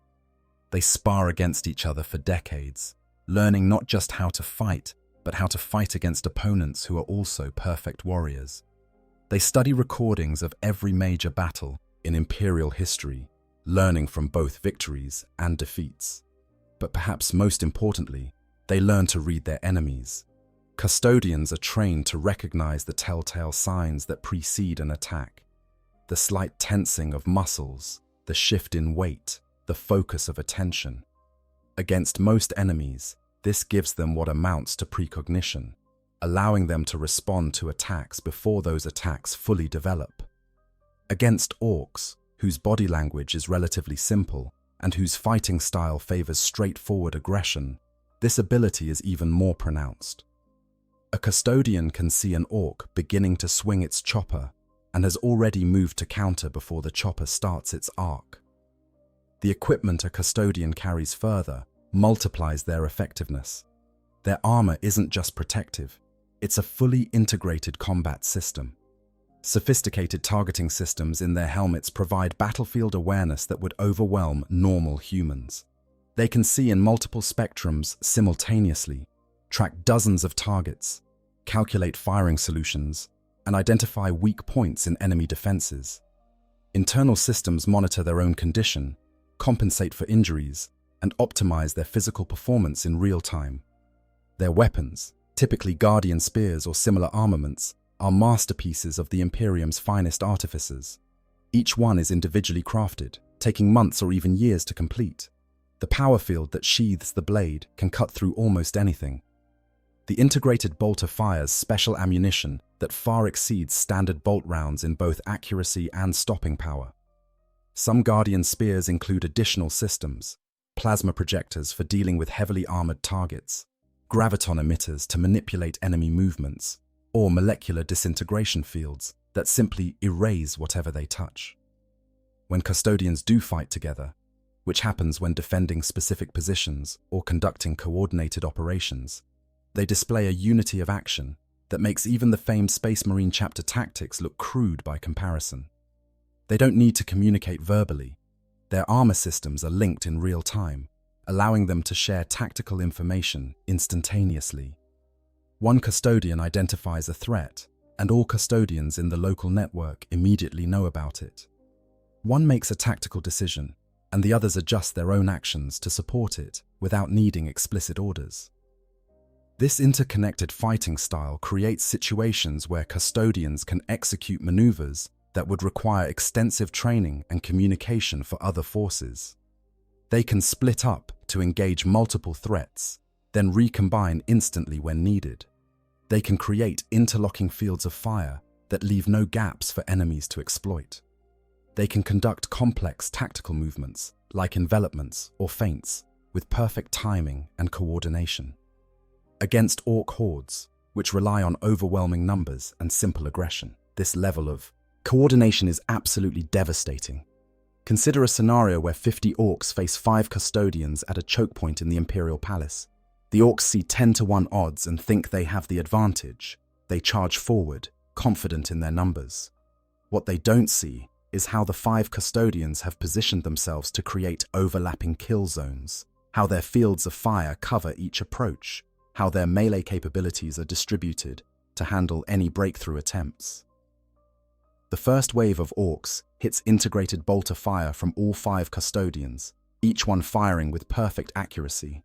They spar against each other for decades, learning not just how to fight, but how to fight against opponents who are also perfect warriors. They study recordings of every major battle in Imperial history, learning from both victories and defeats. But perhaps most importantly, they learn to read their enemies. Custodians are trained to recognize the telltale signs that precede an attack. The slight tensing of muscles, the shift in weight, the focus of attention. Against most enemies, this gives them what amounts to precognition, allowing them to respond to attacks before those attacks fully develop. Against orcs, whose body language is relatively simple and whose fighting style favors straightforward aggression, this ability is even more pronounced. A custodian can see an orc beginning to swing its chopper and has already moved to counter before the chopper starts its arc. The equipment a custodian carries further multiplies their effectiveness. Their armor isn't just protective, it's a fully integrated combat system. Sophisticated targeting systems in their helmets provide battlefield awareness that would overwhelm normal humans. They can see in multiple spectrums simultaneously, track dozens of targets, calculate firing solutions, and identify weak points in enemy defenses. Internal systems monitor their own condition, compensate for injuries, and optimize their physical performance in real time. Their weapons, typically Guardian spears or similar armaments, are masterpieces of the Imperium's finest artificers. Each one is individually crafted, taking months or even years to complete. The power field that sheathes the blade can cut through almost anything. The integrated bolter fires special ammunition that far exceeds standard bolt rounds in both accuracy and stopping power. Some Guardian spears include additional systems: plasma projectors for dealing with heavily armored targets, graviton emitters to manipulate enemy movements, or molecular disintegration fields that simply erase whatever they touch. When custodians do fight together, which happens when defending specific positions or conducting coordinated operations, they display a unity of action that makes even the famed Space Marine chapter tactics look crude by comparison. They don't need to communicate verbally. Their armor systems are linked in real time, allowing them to share tactical information instantaneously. One custodian identifies a threat, and all custodians in the local network immediately know about it. One makes a tactical decision, and the others adjust their own actions to support it without needing explicit orders. This interconnected fighting style creates situations where custodians can execute maneuvers that would require extensive training and communication for other forces. They can split up to engage multiple threats, then recombine instantly when needed. They can create interlocking fields of fire that leave no gaps for enemies to exploit. They can conduct complex tactical movements, like envelopments or feints, with perfect timing and coordination. Against orc hordes, which rely on overwhelming numbers and simple aggression, this level of coordination is absolutely devastating. Consider a scenario where 50 orcs face 5 custodians at a choke point in the Imperial Palace. The orcs see 10-to-1 odds and think they have the advantage. They charge forward, confident in their numbers. What they don't see is how the 5 custodians have positioned themselves to create overlapping kill zones, how their fields of fire cover each approach, how their melee capabilities are distributed to handle any breakthrough attempts. The first wave of orcs hits integrated bolter fire from all 5 custodians, each one firing with perfect accuracy.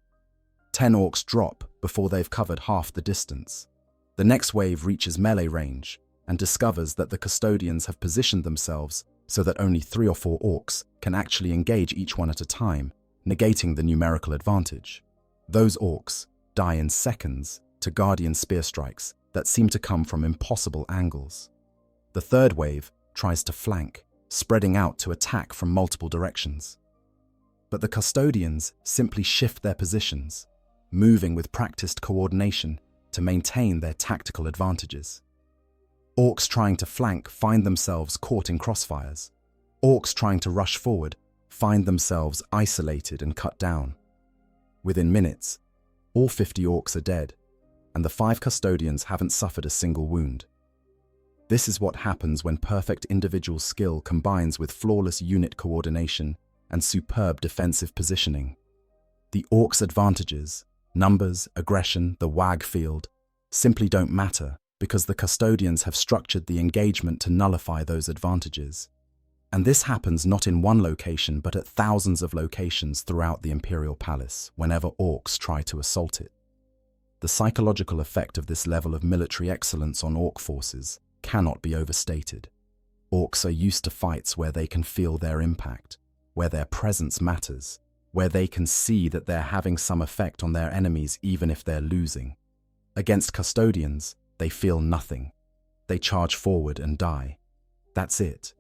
10 orcs drop before they've covered half the distance. The next wave reaches melee range and discovers that the custodians have positioned themselves so that only 3 or 4 orcs can actually engage each one at a time, negating the numerical advantage. Those orcs die in seconds to Guardian spear strikes that seem to come from impossible angles. The third wave tries to flank, spreading out to attack from multiple directions. But the custodians simply shift their positions, moving with practiced coordination to maintain their tactical advantages. Orcs trying to flank find themselves caught in crossfires. Orcs trying to rush forward find themselves isolated and cut down. Within minutes, all 50 orcs are dead, and the 5 custodians haven't suffered a single wound. This is what happens when perfect individual skill combines with flawless unit coordination and superb defensive positioning. The Orks' advantages, numbers, aggression, the WH field, simply don't matter because the Custodians have structured the engagement to nullify those advantages. And this happens not in one location but at thousands of locations throughout the Imperial Palace whenever Orks try to assault it. The psychological effect of this level of military excellence on Ork forces cannot be overstated. Orks are used to fights where they can feel their impact, where their presence matters, where they can see that they're having some effect on their enemies even if they're losing. Against Custodians, they feel nothing. They charge forward and die. That's it.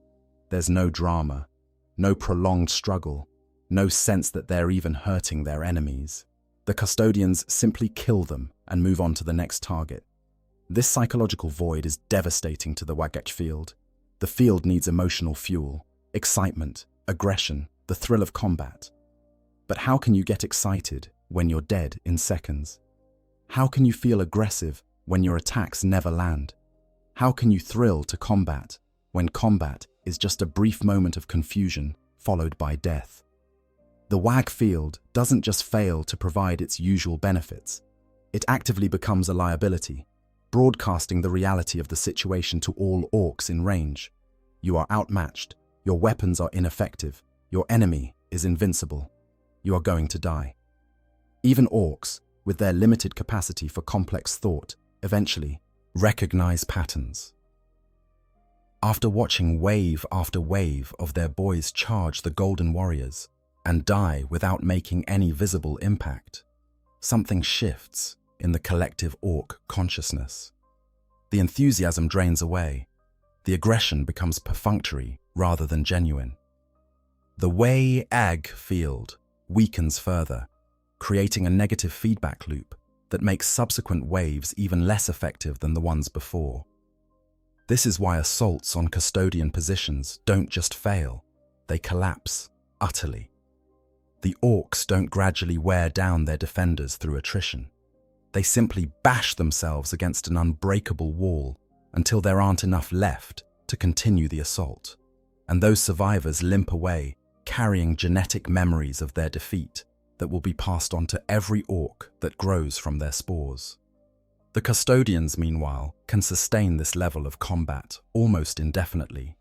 There's no drama, no prolonged struggle, no sense that they're even hurting their enemies. The Custodians simply kill them and move on to the next target. This psychological void is devastating to the WH field. The field needs emotional fuel, excitement, aggression, the thrill of combat. But how can you get excited when you're dead in seconds? How can you feel aggressive when your attacks never land? How can you thrill to combat when combat is just a brief moment of confusion followed by death? The WH field doesn't just fail to provide its usual benefits. It actively becomes a liability, broadcasting the reality of the situation to all Orks in range. You are outmatched, your weapons are ineffective, your enemy is invincible. You are going to die. Even Orks, with their limited capacity for complex thought, eventually recognize patterns. After watching wave after wave of their boys charge the Golden Warriors and die without making any visible impact, something shifts in the collective Ork consciousness. The enthusiasm drains away. The aggression becomes perfunctory rather than genuine. The WH field weakens further, creating a negative feedback loop that makes subsequent waves even less effective than the ones before. This is why assaults on Custodian positions don't just fail, they collapse utterly. The Orks don't gradually wear down their defenders through attrition. They simply bash themselves against an unbreakable wall until there aren't enough left to continue the assault. And those survivors limp away, carrying genetic memories of their defeat that will be passed on to every Ork that grows from their spores. The Custodians, meanwhile, can sustain this level of combat almost indefinitely.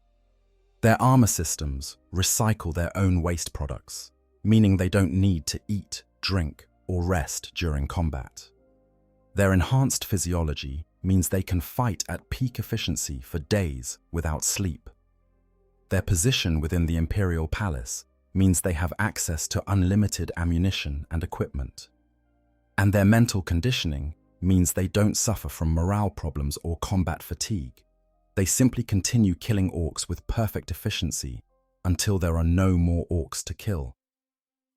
Their armor systems recycle their own waste products, meaning they don't need to eat, drink, or rest during combat. Their enhanced physiology means they can fight at peak efficiency for days without sleep. Their position within the Imperial Palace means they have access to unlimited ammunition and equipment. And their mental conditioning means they don't suffer from morale problems or combat fatigue. They simply continue killing Orks with perfect efficiency until there are no more Orks to kill.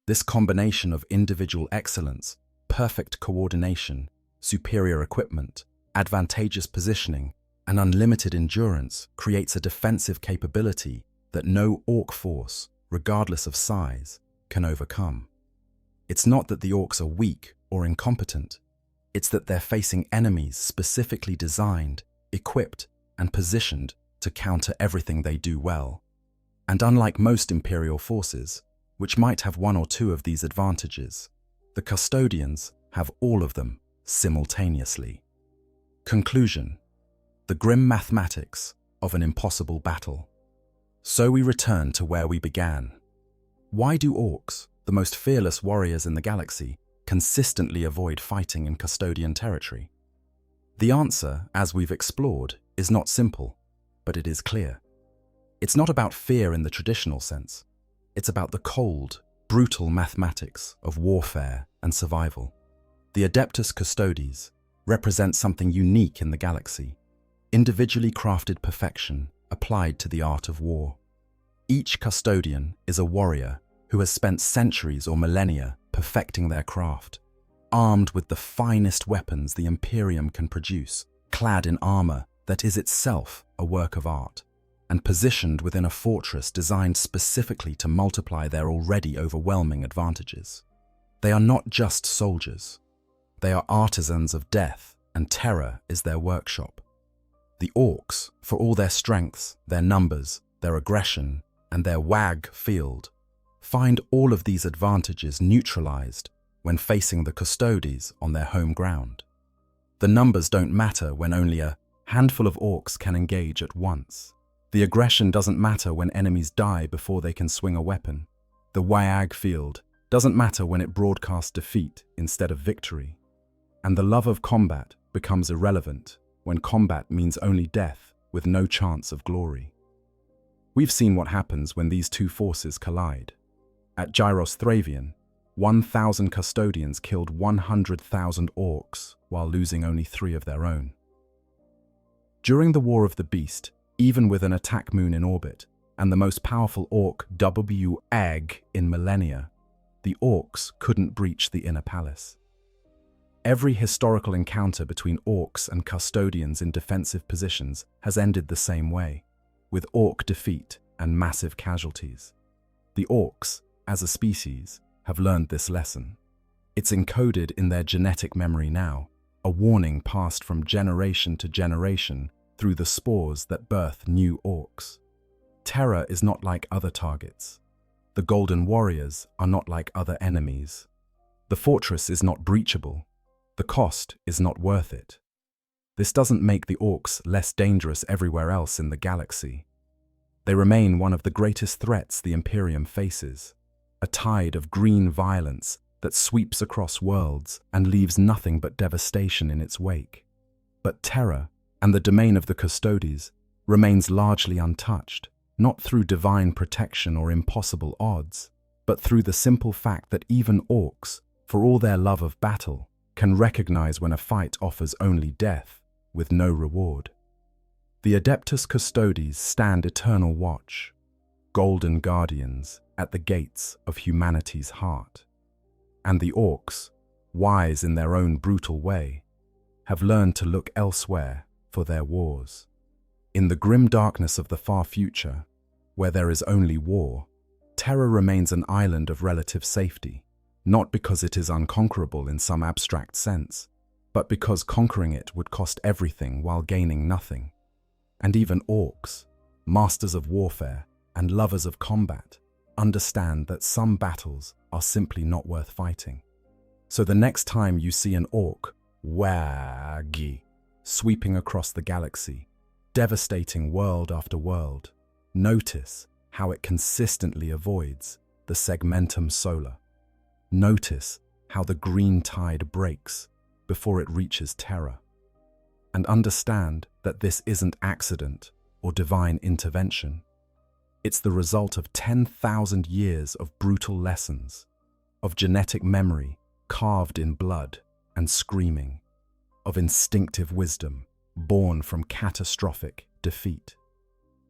This combination of individual excellence, perfect coordination, superior equipment, advantageous positioning, and unlimited endurance creates a defensive capability that no Ork force, regardless of size, can overcome. It's not that the Orks are weak or incompetent. It's that they're facing enemies specifically designed, equipped, and positioned to counter everything they do well. And unlike most Imperial forces, which might have one or two of these advantages, the Custodians have all of them simultaneously. Conclusion: the grim mathematics of an impossible battle. So we return to where we began. Why do Orks, the most fearless warriors in the galaxy, consistently avoid fighting in Custodian territory? The answer, as we've explored, is not simple, but it is clear. It's not about fear in the traditional sense. It's about the cold, brutal mathematics of warfare and survival. The Adeptus Custodes represent something unique in the galaxy, individually crafted perfection applied to the art of war. Each Custodian is a warrior who has spent centuries or millennia perfecting their craft, armed with the finest weapons the Imperium can produce, clad in armor that is itself a work of art, and positioned within a fortress designed specifically to multiply their already overwhelming advantages. They are not just soldiers. They are artisans of death, and terror is their workshop. The Orks, for all their strengths, their numbers, their aggression, and their WH field, find all of these advantages neutralized when facing the Custodians on their home ground. The numbers don't matter when only a handful of Orks can engage at once. The aggression doesn't matter when enemies die before they can swing a weapon. The WH field doesn't matter when it broadcasts defeat instead of victory. And the love of combat becomes irrelevant when combat means only death with no chance of glory. We've seen what happens when these two forces collide. At Gyros Thravian, 1,000 Custodians killed 100,000 Orks while losing only 3 of their own. During the War of the Beast, even with an attack moon in orbit and the most powerful Ork WH40K in Millennia, the Orks couldn't breach the inner palace. Every historical encounter between Orks and Custodians in defensive positions has ended the same way, with Ork defeat and massive casualties. The Orks, as a species, have learned this lesson. It's encoded in their genetic memory now, a warning passed from generation to generation through the spores that birth new Orks. Terror is not like other targets. The Golden Warriors are not like other enemies. The fortress is not breachable. The cost is not worth it. This doesn't make the Orks less dangerous everywhere else in the galaxy. They remain one of the greatest threats the Imperium faces, a tide of green violence that sweeps across worlds and leaves nothing but devastation in its wake. But terror, and the domain of the Custodians, remains largely untouched, not through divine protection or impossible odds, but through the simple fact that even Orks, for all their love of battle, can recognize when a fight offers only death, with no reward. The Adeptus Custodians stand eternal watch, golden guardians at the gates of humanity's heart. And the Orks, wise in their own brutal way, have learned to look elsewhere for their wars. In the grim darkness of the far future, where there is only war, terror remains an island of relative safety, not because it is unconquerable in some abstract sense, but because conquering it would cost everything while gaining nothing. And even Orks, masters of warfare and lovers of combat, understand that some battles are simply not worth fighting. So the next time you see an Ork waggy sweeping across the galaxy, devastating world after world, notice how it consistently avoids the segmentum solar. Notice how the green tide breaks before it reaches terror. And understand that this isn't accident or divine intervention. It's the result of 10,000 years of brutal lessons, of genetic memory carved in blood and screaming, of instinctive wisdom born from catastrophic defeat.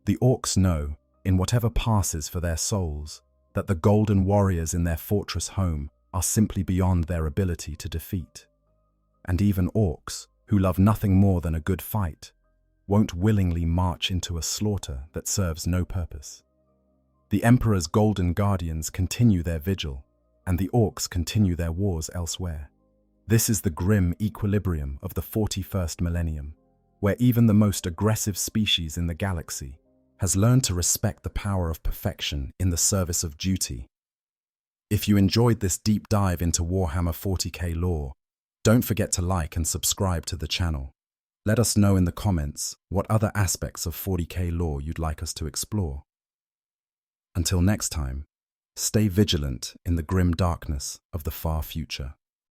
The Orks know, in whatever passes for their souls, that the Golden Warriors in their fortress home are simply beyond their ability to defeat. And even Orks, who love nothing more than a good fight, won't willingly march into a slaughter that serves no purpose. The Emperor's Golden Guardians continue their vigil, and the Orks continue their wars elsewhere. This is the grim equilibrium of the 41st millennium, where even the most aggressive species in the galaxy has learned to respect the power of perfection in the service of duty. If you enjoyed this deep dive into Warhammer 40k lore, don't forget to like and subscribe to the channel. Let us know in the comments what other aspects of 40k lore you'd like us to explore. Until next time, stay vigilant in the grim darkness of the far future.